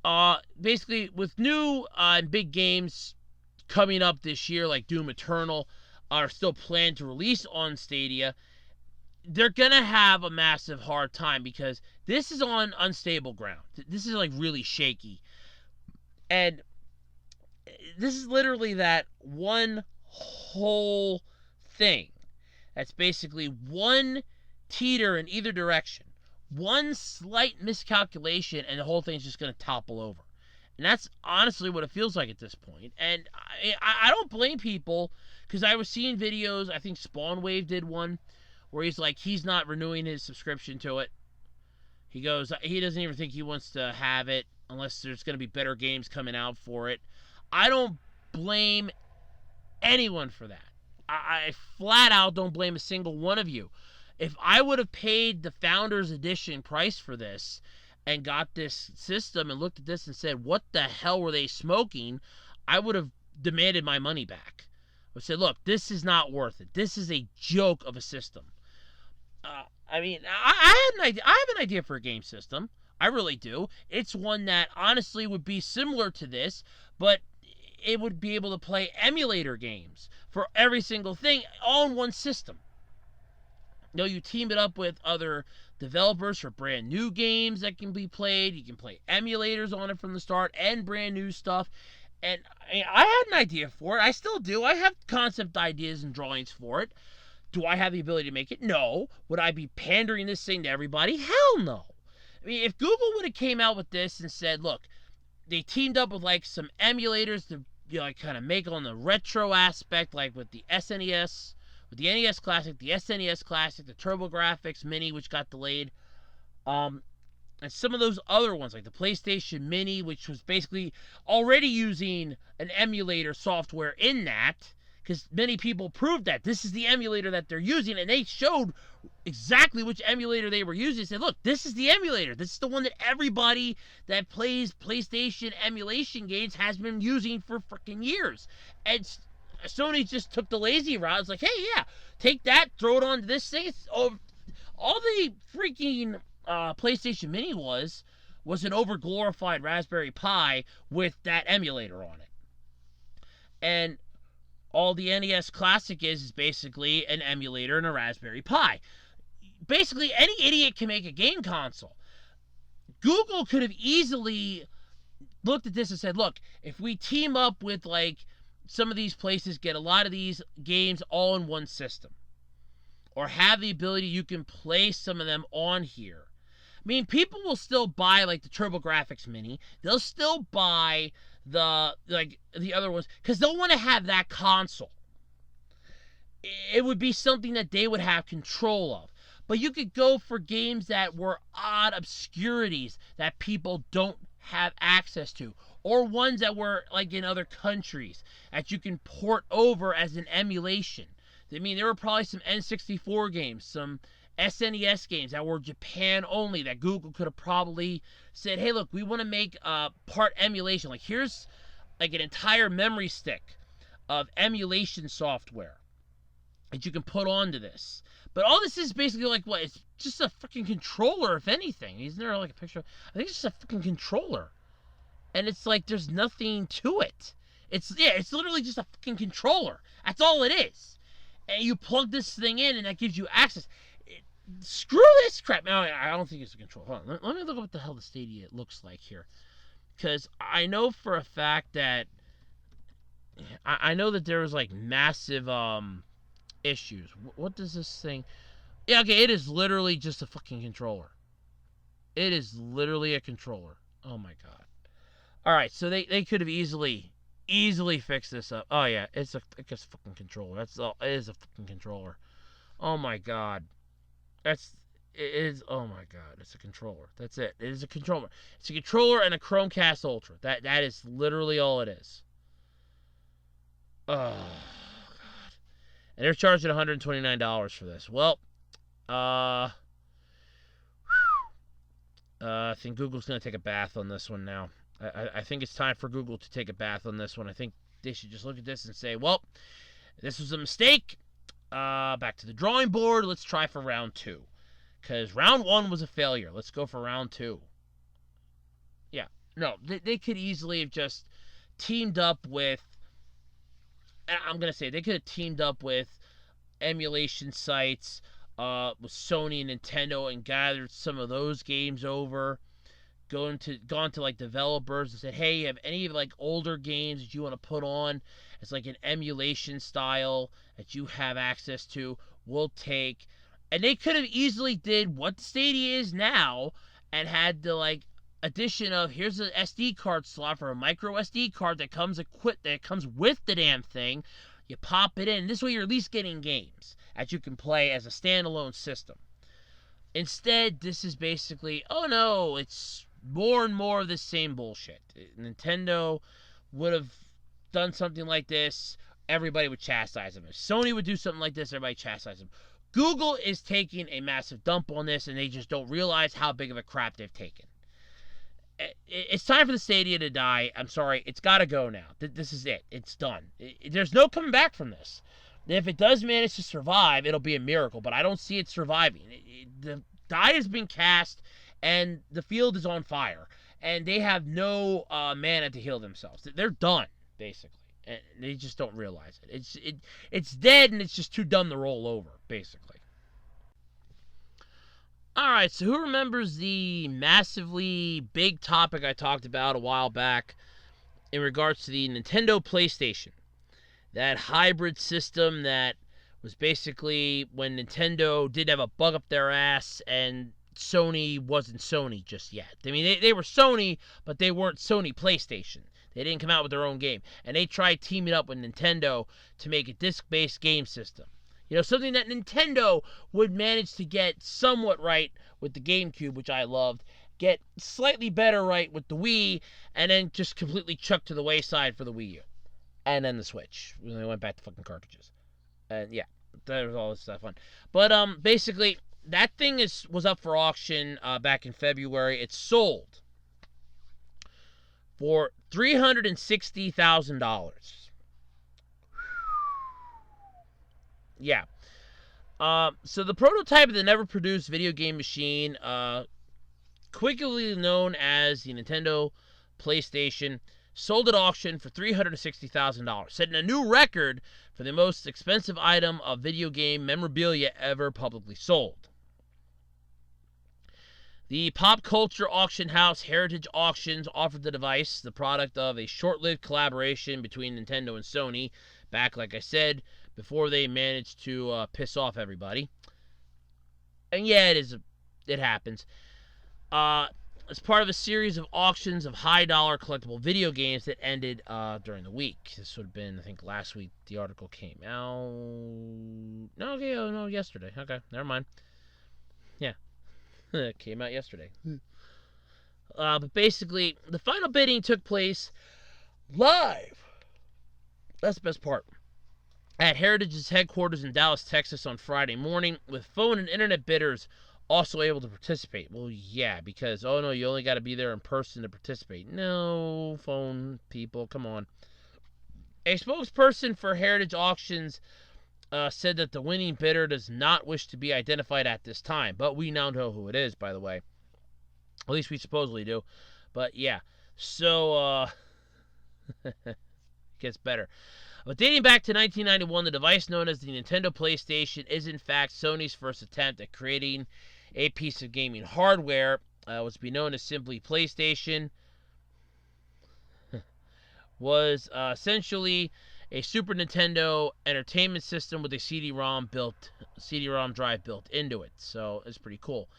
that. Basically, with new and big games coming up this year, like Doom Eternal, are still planned to release on Stadia, they're going to have a massive hard time because this is on unstable ground. This is like really shaky. And this is literally that one whole thing. That's basically one teeter in either direction. One slight miscalculation and the whole thing's just going to topple over. And that's honestly what it feels like at this point. And I don't blame people, because I was seeing videos, I think Spawnwave did one, where he's like, he's not renewing his subscription to it. He goes, he doesn't even think he wants to have it unless there's going to be better games coming out for it. I don't blame anyone for that. I flat out don't blame a single one of you. If I would have paid the Founders Edition price for this and got this system and looked at this and said, what the hell were they smoking? I would have demanded my money back. I would say, look, this is not worth it. This is a joke of a system. I mean, I have an idea for a game system. I really do. It's one that honestly would be similar to this, but it would be able to play emulator games for every single thing all in one system. You team it up with other developers for brand new games that can be played. You can play emulators on it from the start and brand new stuff. And I had an idea for it. I still do. I have concept ideas and drawings for it. Do I have the ability to make it? No. Would I be pandering this thing to everybody? Hell no. I mean, if Google would have came out with this and said, look, they teamed up with like some emulators to kind of make on the retro aspect, like with the SNES, with the NES Classic, the SNES Classic, the TurboGrafx Mini, which got delayed, and some of those other ones, like the PlayStation Mini, which was basically already using an emulator software in that, because many people proved that this is the emulator that they're using, and they showed exactly which emulator they were using. They said, look, this is the emulator. This is the one that everybody that plays PlayStation emulation games has been using for freaking years. And Sony just took the lazy route. It's like, hey, yeah, take that, throw it onto this thing. All the freaking PlayStation Mini was an over-glorified Raspberry Pi with that emulator on it. And all the NES Classic is basically an emulator and a Raspberry Pi. Basically, any idiot can make a game console. Google could have easily looked at this and said, look, if we team up with like some of these places, get a lot of these games all in one system, or have the ability you can play some of them on here. I mean, people will still buy like the TurboGrafx Mini. They'll still buy the other ones because they'll want to have that console. It would be something that they would have control of. But you could go for games that were odd obscurities that people don't have access to, or ones that were like in other countries that you can port over as an emulation. I mean, there were probably some N64 games, some SNES games that were Japan only that Google could have probably said, hey, look, we want to make part emulation. Like, here's like an entire memory stick of emulation software that you can put onto this. But all this is basically like, what? It's just a freaking controller, if anything. Isn't there like a picture? I think it's just a freaking controller. And it's like, there's nothing to it. It's literally just a freaking controller. That's all it is. And you plug this thing in and that gives you access. Screw this crap. No, I don't think it's a controller. Hold on. Let me look at what the hell the Stadia looks like here. Because I know for a fact that I know that there was like massive issues. What does this thing? Yeah, okay, it is literally just a fucking controller. It is literally a controller. Oh my god. Alright, so they could have easily fixed this up. Oh yeah, it's a fucking controller. That's all. It is a fucking controller. Oh my god. It is. Oh my god, it's a controller. That's it. It is a controller. It's a controller and a Chromecast Ultra. That is literally all it is. Oh god. And they're charging $129 for this. Well, think Google's going to take a bath on this one now. I think it's time for Google to take a bath on this one. I think they should just look at this and say, well, this was a mistake. Back to the drawing board. Let's try for round 2. Because round 1 was a failure. Let's go for round 2. Yeah. No, they could easily have just teamed up with... I'm going to say they could have teamed up with emulation sites with Sony and Nintendo and gathered some of those games over. Gone to like developers and said, hey, you have any of like older games that you want to put on as like an emulation style that you have access to, we'll take. And they could have easily did what the Stadia is now and had the like addition of, here's an SD card slot for a micro SD card that comes with the damn thing. You pop it in. This way you're at least getting games that you can play as a standalone system. Instead, this is basically, oh no, it's more and more of the same bullshit. Nintendo would have done something like this, everybody would chastise them. If Sony would do something like this, everybody chastise them. Google is taking a massive dump on this, and they just don't realize how big of a crap they've taken. It's time for the Stadia to die. I'm sorry. It's got to go now. This is it. It's done. There's no coming back from this. If it does manage to survive, it'll be a miracle, but I don't see it surviving. The die has been cast, and the field is on fire, and they have no mana to heal themselves. They're done, basically, and they just don't realize it. It's dead, and it's just too dumb to roll over, basically. All right, so who remembers the massively big topic I talked about a while back in regards to the Nintendo PlayStation? That hybrid system that was basically when Nintendo did have a bug up their ass and Sony wasn't Sony just yet. I mean, they were Sony, but they weren't Sony PlayStation. They didn't come out with their own game. And they tried teaming up with Nintendo to make a disc-based game system. You know, something that Nintendo would manage to get somewhat right with the GameCube, which I loved, get slightly better right with the Wii, and then just completely chuck to the wayside for the Wii U. And then the Switch, when they went back to fucking cartridges. And yeah, that was all this stuff fun. But basically, that thing was up for auction back in February. It sold for $360,000. Yeah. So the prototype of the never-produced video game machine, quickly known as the Nintendo PlayStation, sold at auction for $360,000, setting a new record for the most expensive item of video game memorabilia ever publicly sold. The pop culture auction house Heritage Auctions offered the device, the product of a short-lived collaboration between Nintendo and Sony, back, like I said, before they managed to piss off everybody. And yeah, it happens. As part of a series of auctions of high-dollar collectible video games that ended during the week. This would have been, I think, last week the article came out. No, yesterday. Okay, never mind. Yeah, it came out yesterday. But basically, the final bidding took place live. That's the best part. At Heritage's headquarters in Dallas, Texas on Friday morning, with phone and internet bidders also able to participate. Well, yeah, because, oh no, you only got to be there in person to participate. No, phone people, come on. A spokesperson for Heritage Auctions said that the winning bidder does not wish to be identified at this time, but we now know who it is, by the way. At least we supposedly do. But yeah, so, it gets better. But dating back to 1991, the device known as the Nintendo PlayStation is in fact Sony's first attempt at creating a piece of gaming hardware. Was to be known as simply PlayStation. Was essentially a Super Nintendo entertainment system with a CD-ROM drive built into it. So it's pretty cool.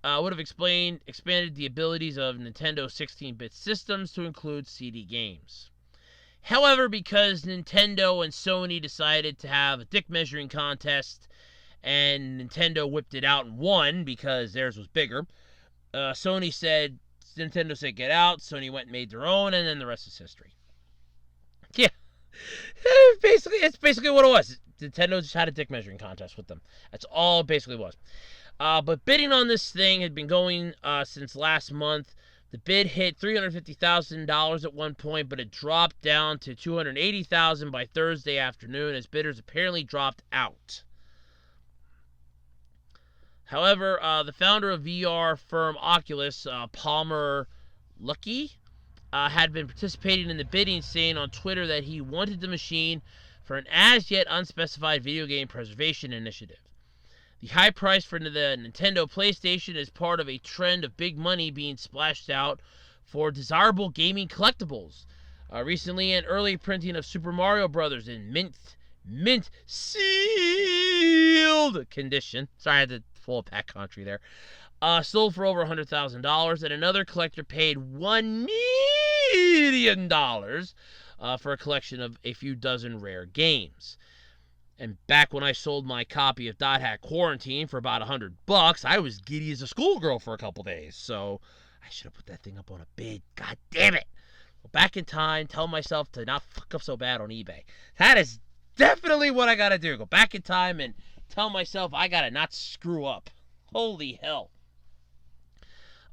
Would have expanded the abilities of Nintendo 16-bit systems to include CD games. However, because Nintendo and Sony decided to have a dick measuring contest and Nintendo whipped it out and won because theirs was bigger, Nintendo said get out, Sony went and made their own, and then the rest is history. Yeah. It's basically what it was. Nintendo just had a dick measuring contest with them. That's all it basically was. But bidding on this thing had been going since last month. The bid hit $350,000 at one point, but it dropped down to $280,000 by Thursday afternoon as bidders apparently dropped out. However, the founder of VR firm Oculus, Palmer Luckey, had been participating in the bidding, saying on Twitter that he wanted the machine for an as-yet unspecified video game preservation initiative. The high price for the Nintendo PlayStation is part of a trend of big money being splashed out for desirable gaming collectibles. Recently, an early printing of Super Mario Bros. In mint sealed condition. Sorry, I had to pull a Pat Country there. Sold for over $100,000, and another collector paid $1 million for a collection of a few dozen rare games. And back when I sold my copy of Dot Hack Quarantine for about $100, I was giddy as a schoolgirl for a couple days. So I should have put that thing up on a bid. God damn it! Go back in time, tell myself to not fuck up so bad on eBay. That is definitely what I gotta do. Go back in time and tell myself I gotta not screw up. Holy hell.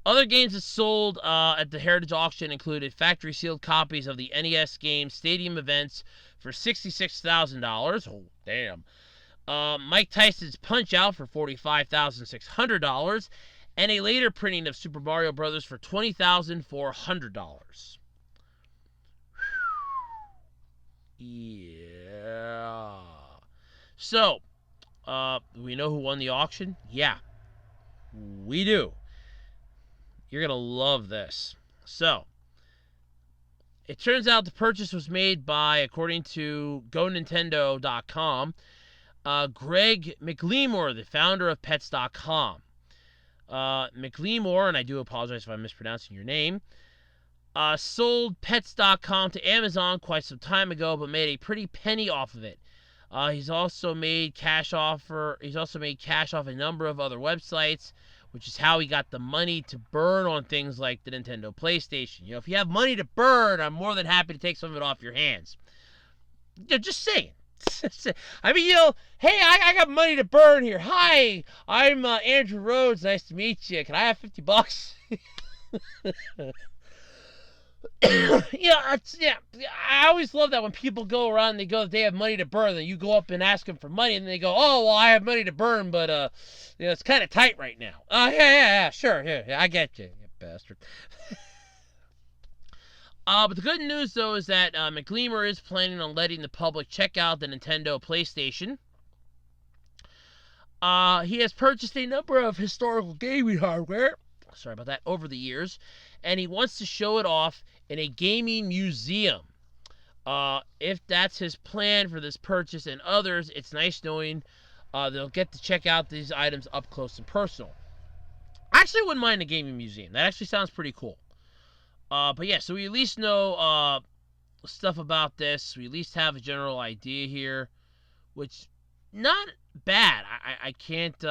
Other games that sold at the Heritage Auction included factory-sealed copies of the NES game Stadium Events for $66,000. Oh, damn. Mike Tyson's Punch-Out for $45,600. And a later printing of Super Mario Bros. For $20,400. Yeah. So, we know who won the auction? Yeah, we do. You're going to love this. So, it turns out the purchase was made by, according to GoNintendo.com, Greg McLemore, the founder of Pets.com. McLemore, and I do apologize if I'm mispronouncing your name, sold Pets.com to Amazon quite some time ago, but made a pretty penny off of it. He's also made cash off a number of other websites, which is how he got the money to burn on things like the Nintendo PlayStation. You know, if you have money to burn, I'm more than happy to take some of it off your hands. Just saying. I mean, hey, I got money to burn here. Hi, I'm Andrew Rhodes. Nice to meet you. Can I have $50? I always love that when people go around and they have money to burn, then you go up and ask them for money, and they go, oh, well, I have money to burn, but it's kind of tight right now. Yeah, sure, yeah, I get you, you bastard. But the good news, though, is that McLemore is planning on letting the public check out the Nintendo PlayStation. He has purchased a number of historical gaming hardware, over the years, and he wants to show it off in a gaming museum. If that's his plan for this purchase and others, it's nice knowing they'll get to check out these items up close and personal. I actually wouldn't mind a gaming museum. That actually sounds pretty cool. But yeah, so we at least know stuff about this. We at least have a general idea here, which not bad. I can't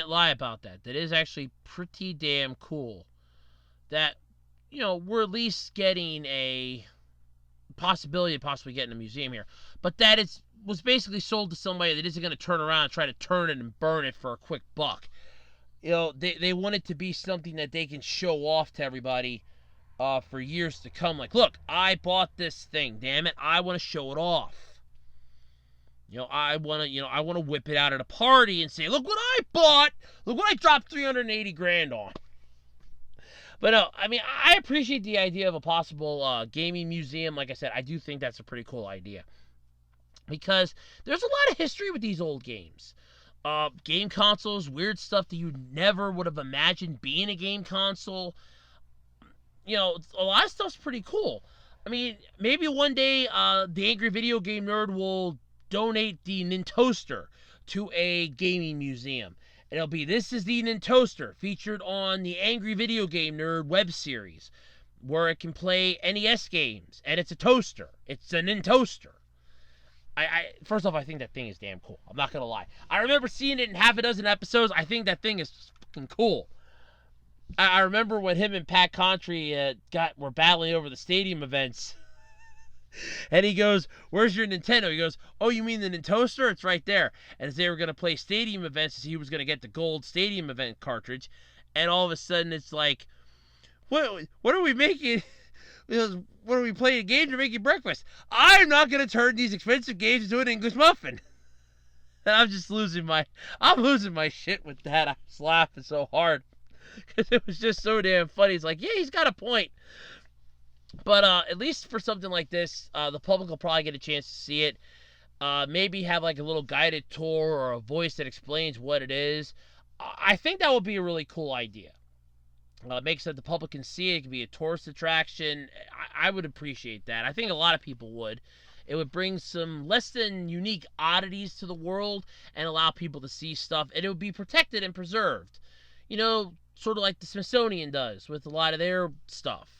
lie about that. That is actually pretty damn cool. That, we're at least getting a possibility of possibly getting a museum here. But that was basically sold to somebody that isn't going to turn around and try to turn it and burn it for a quick buck. They want it to be something that they can show off to everybody for years to come. Like, look, I bought this thing. Damn it, I want to show it off. I want to whip it out at a party and say, look what I bought. Look what I dropped $380,000 on. But no, I mean, I appreciate the idea of a possible gaming museum. Like I said, I do think that's a pretty cool idea. Because there's a lot of history with these old games. Game consoles, weird stuff that you never would have imagined being a game console. A lot of stuff's pretty cool. I mean, maybe one day the Angry Video Game Nerd will donate the Nintoaster to a gaming museum. And it'll be, this is the Nintoaster, featured on the Angry Video Game Nerd web series, where it can play NES games, and it's a toaster. It's a Nintoaster. First off, I think that thing is damn cool. I'm not gonna lie. I remember seeing it in half a dozen episodes. I think that thing is fucking cool. I remember when him and Pat Country were battling over the Stadium Events. And he goes, "Where's your Nintendo?" He goes, "Oh, you mean the Nintoaster? It's right there." And as they were going to play stadium events, he was going to get the gold stadium event cartridge. And all of a sudden, it's like, what are we making? What are we playing games or making breakfast? I'm not going to turn these expensive games into an English muffin. And I'm losing my shit with that. I was laughing so hard because it was just so damn funny. It's like, yeah, he's got a point. But at least for something like this, the public will probably get a chance to see it. Maybe have like a little guided tour or a voice that explains what it is. I think that would be a really cool idea. It makes it the public can see it. It can be a tourist attraction. I would appreciate that. I think a lot of people would. It would bring some less than unique oddities to the world and allow people to see stuff. And it would be protected and preserved. You know, sort of like the Smithsonian does with a lot of their stuff.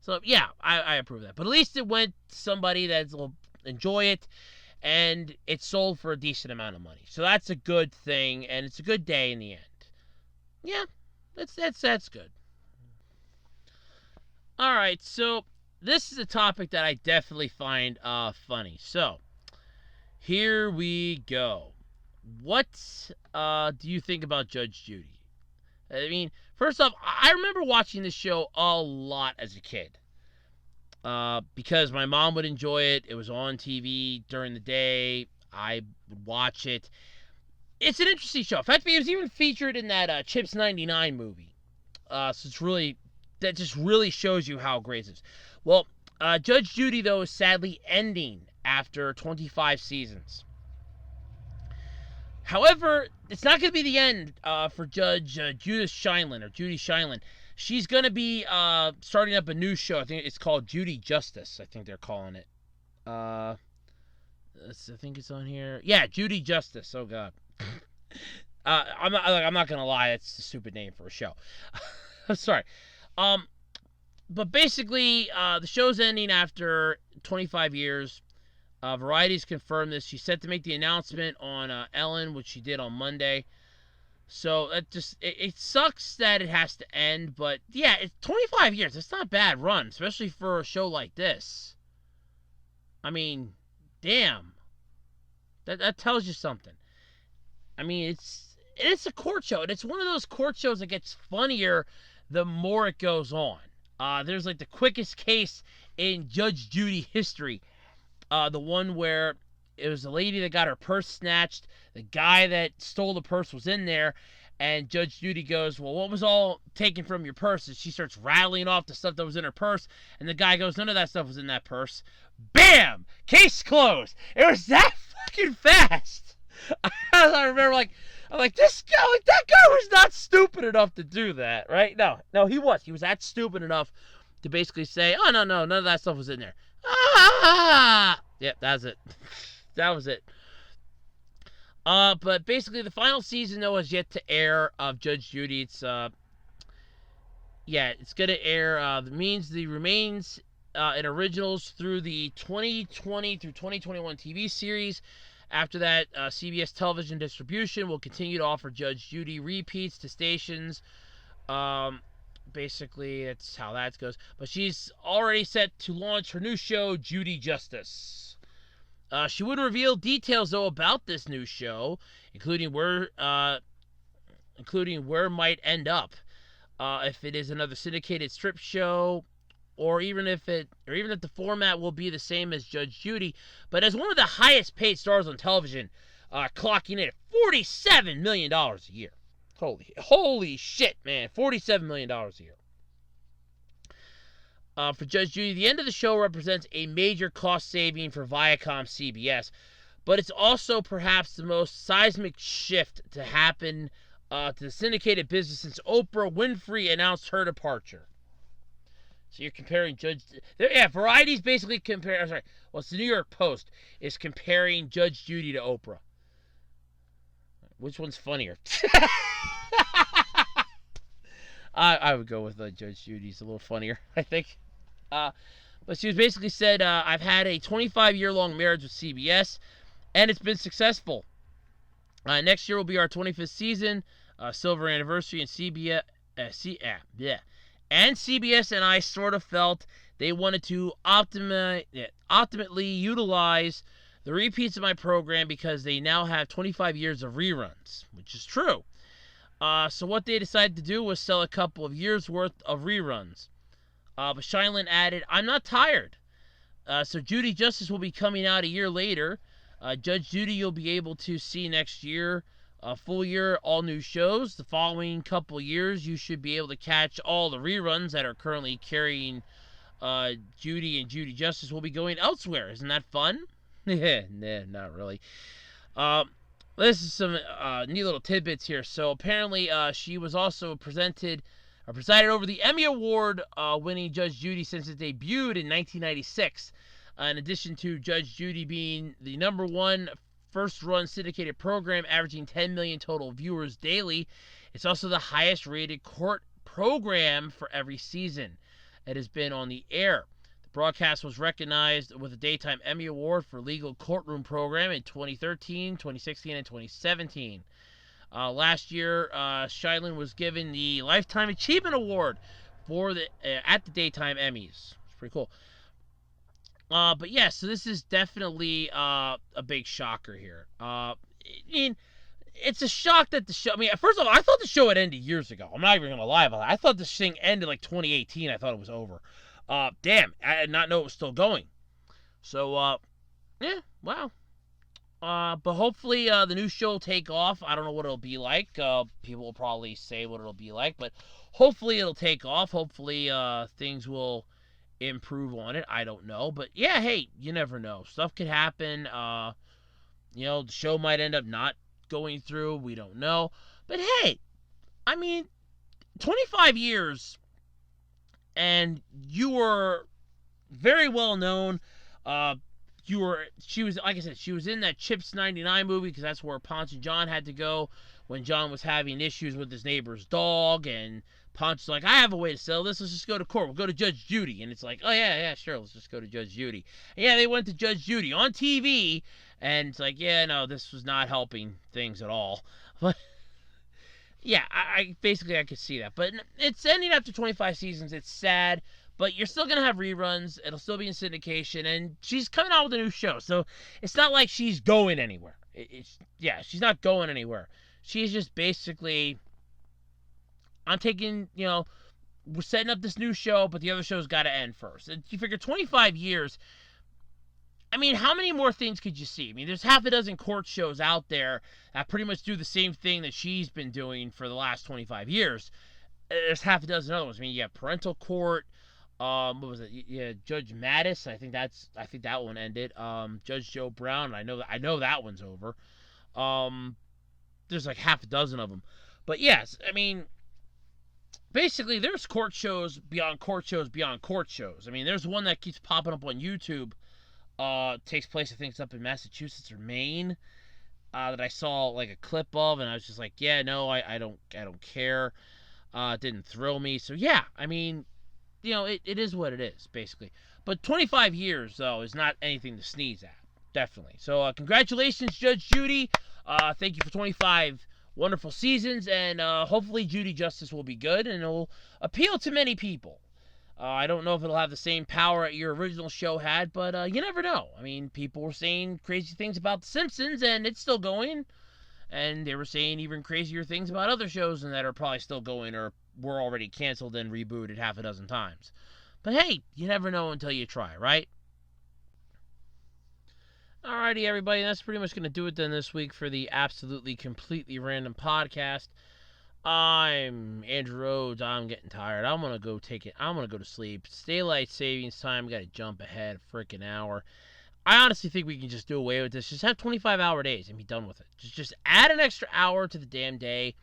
So, yeah, I approve of that. But at least it went to somebody that will enjoy it. And it's sold for a decent amount of money. So that's a good thing. And it's a good day in the end. Yeah, that's good. All right, so this is a topic that I definitely find funny. So, here we go. What do you think about Judge Judy? I mean, first off, I remember watching this show a lot as a kid. Because my mom would enjoy it. It was on TV during the day. I would watch it. It's an interesting show. In fact, it was even featured in that Chips 99 movie. So it's really... that just really shows you how great it is. Well, Judge Judy, though, is sadly ending after 25 seasons. However, it's not going to be the end for Judge Judy Scheinlin. She's going to be starting up a new show. I think it's called Judy Justice, I think they're calling it. I think it's on here. Yeah, Judy Justice. Oh, God. I'm not going to lie. That's a stupid name for a show. I'm sorry. But basically, the show's ending after 25 years. Variety's confirmed this. She's set to make the announcement on Ellen, which she did on Monday. So that just it sucks that it has to end, but yeah, it's 25 years. It's not a bad run, especially for a show like this. I mean, damn. That tells you something. I mean, it's a court show, and it's one of those court shows that gets funnier the more it goes on. There's like the quickest case in Judge Judy history. The one where it was a lady that got her purse snatched. The guy that stole the purse was in there. And Judge Judy goes, "Well, what was all taken from your purse?" And she starts rattling off the stuff that was in her purse. And the guy goes, "None of that stuff was in that purse." Bam! Case closed. It was that fucking fast. I remember, I'm like, that guy was not stupid enough to do that, right? No, he was. He was that stupid enough to basically say, "Oh, no, none of that stuff was in there." Yep, that's it. That was it. But basically, the final season, though, is yet to air of Judge Judy. It's going to air. That means the remains in originals through the 2020 through 2021 TV series. After that, CBS television distribution will continue to offer Judge Judy repeats to stations. Basically, that's how that goes. But she's already set to launch her new show, Judy Justice. She wouldn't reveal details, though, about this new show, including where it might end up. If it is another syndicated strip show, or even if the format will be the same as Judge Judy. But as one of the highest paid stars on television, clocking in at $47 million a year. Holy shit, man. $47 million a year. For Judge Judy, the end of the show represents a major cost saving for Viacom CBS, but it's also perhaps the most seismic shift to happen to the syndicated business since Oprah Winfrey announced her departure. So you're comparing Variety's basically comparing, it's the New York Post is comparing Judge Judy to Oprah. Which one's funnier? I would go with Judge Judy's a little funnier, I think. But she was basically said, "I've had a 25-year-long marriage with CBS, and it's been successful. Next year will be our 25th season, silver anniversary, and CBS. And CBS and I sort of felt they wanted to optimally utilize the repeats of my program because they now have 25 years of reruns, which is true. So what they decided to do was sell a couple of years' worth of reruns. But Shineland added, I'm not tired. So Judy Justice will be coming out a year later. Judge Judy you'll be able to see next year. Full year, all new shows. The following couple years, you should be able to catch all the reruns that are currently carrying Judy and Judy Justice will be going elsewhere. Isn't that fun? Nah, not really. This is some neat little tidbits here. So apparently, she was also presided over the Emmy Award winning Judge Judy since it debuted in 1996. In addition to Judge Judy being the #1 first-run syndicated program, averaging 10 million total viewers daily, it's also the highest-rated court program for every season it has been on the air. The broadcast was recognized with a Daytime Emmy Award for Legal Courtroom Program in 2013, 2016, and 2017. Last year, Shineland was given the Lifetime Achievement Award for at the Daytime Emmys. It's pretty cool. But yeah, so this is definitely a big shocker here. I mean, it's a shock that the show. I mean, first of all, I thought the show had ended years ago. I'm not even gonna lie about that. I thought this thing ended like 2018. I thought it was over. Damn, I did not know it was still going. So, yeah, wow. But hopefully the new show will take off. I don't know what it'll be like. People will probably say what it'll be like, but hopefully it'll take off. Hopefully things will improve on it. I don't know. But yeah, hey, you never know. Stuff could happen. The show might end up not going through. We don't know. But hey, I mean, 25 years and you were very well known. She was, like I said, she was in that Chips 99 movie because that's where Ponce and John had to go when John was having issues with his neighbor's dog, and Ponce's like, I have a way to settle this, let's just go to court, we'll go to Judge Judy. And it's like, oh yeah, sure, let's just go to Judge Judy. And yeah, they went to Judge Judy on TV, and it's like, yeah, no, this was not helping things at all. But yeah, I basically I could see that. But it's ending after 25 seasons, it's sad. But you're still going to have reruns. It'll still be in syndication. And she's coming out with a new show. So it's not like she's going anywhere. She's not going anywhere. She's just basically, I'm taking, we're setting up this new show, but the other show's got to end first. And you figure 25 years, I mean, how many more things could you see? I mean, there's half a dozen court shows out there that pretty much do the same thing that she's been doing for the last 25 years. There's half a dozen other ones. I mean, you have Parental Court. What was it? Yeah, Judge Mattis. I think that one ended. Judge Joe Brown. I know that one's over. There's like half a dozen of them. But yes, I mean, basically there's court shows beyond court shows beyond court shows. I mean, there's one that keeps popping up on YouTube. Takes place, I think it's up in Massachusetts or Maine. That I saw like a clip of, and I was just like, yeah, no, I don't care. It didn't thrill me. So yeah, I mean, it is what it is, basically. But 25 years, though, is not anything to sneeze at. Definitely. So, congratulations, Judge Judy. Thank you for 25 wonderful seasons. And hopefully Judy Justice will be good and it'll appeal to many people. I don't know if it'll have the same power that your original show had, but you never know. I mean, people were saying crazy things about The Simpsons, and it's still going. And they were saying even crazier things about other shows and that are probably still going or were already canceled and rebooted half a dozen times. But hey, you never know until you try, right? Alrighty, everybody, that's pretty much going to do it then this week for the Absolutely Completely Random Podcast. I'm Andrew Rhodes. I'm getting tired. I'm going to go to sleep. It's daylight savings time. Got to jump ahead a freaking hour. I honestly think we can just do away with this. Just have 25-hour days and be done with it. Just add an extra hour to the damn day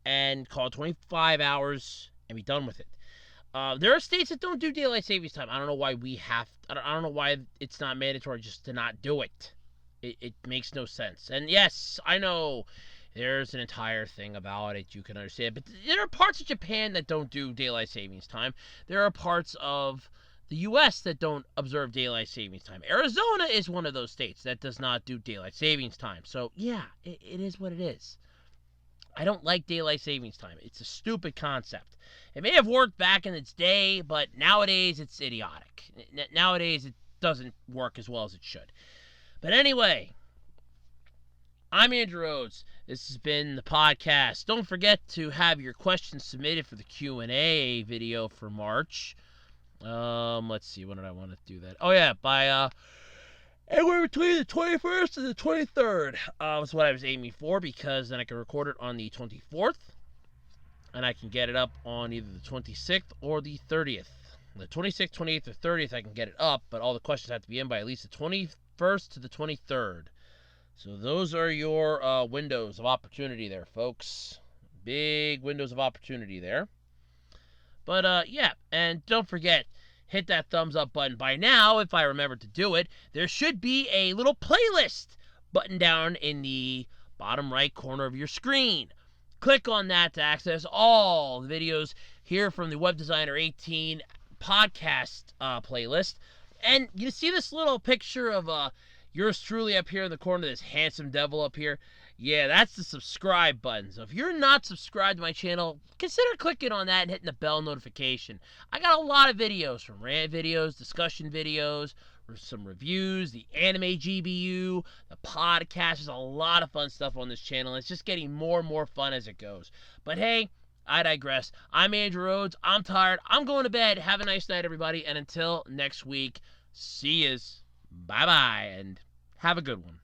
and call it 25 hours and be done with it. There are states that don't do daylight savings time. I don't know why I don't know why it's not mandatory just to not do it. It makes no sense. And yes, I know there's an entire thing about it. You can understand. But there are parts of Japan that don't do daylight savings time. There are parts of the U.S. that don't observe daylight savings time. Arizona is one of those states that does not do daylight savings time. So, yeah, it is what it is. I don't like daylight savings time. It's a stupid concept. It may have worked back in its day, but nowadays it's idiotic. Nowadays it doesn't work as well as it should. But anyway, I'm Andrew Rhodes. This has been the podcast. Don't forget to have your questions submitted for the Q&A video for March. Let's see, when did I want to do that? Oh yeah, by anywhere between the 21st and the 23rd was what I was aiming for, because then I can record it on the 24th, and I can get it up on either the 26th or the 30th. The 26th, 28th, or 30th I can get it up, but all the questions have to be in by at least the 21st to the 23rd. So those are your windows of opportunity there, folks. Big windows of opportunity there. But yeah, and don't forget, hit that thumbs up button. By now, if I remember to do it, there should be a little playlist button down in the bottom right corner of your screen. Click on that to access all the videos here from the Web Designer 18 podcast playlist. And you see this little picture of yours truly up here in the corner, this handsome devil up here? Yeah, that's the subscribe button. So if you're not subscribed to my channel, consider clicking on that and hitting the bell notification. I got a lot of videos, from rant videos, discussion videos, some reviews, the anime GBU, the podcast. There's a lot of fun stuff on this channel. It's just getting more and more fun as it goes. But hey, I digress. I'm Andrew Rhodes. I'm tired. I'm going to bed. Have a nice night, everybody. And until next week, see yous. Bye-bye, and have a good one.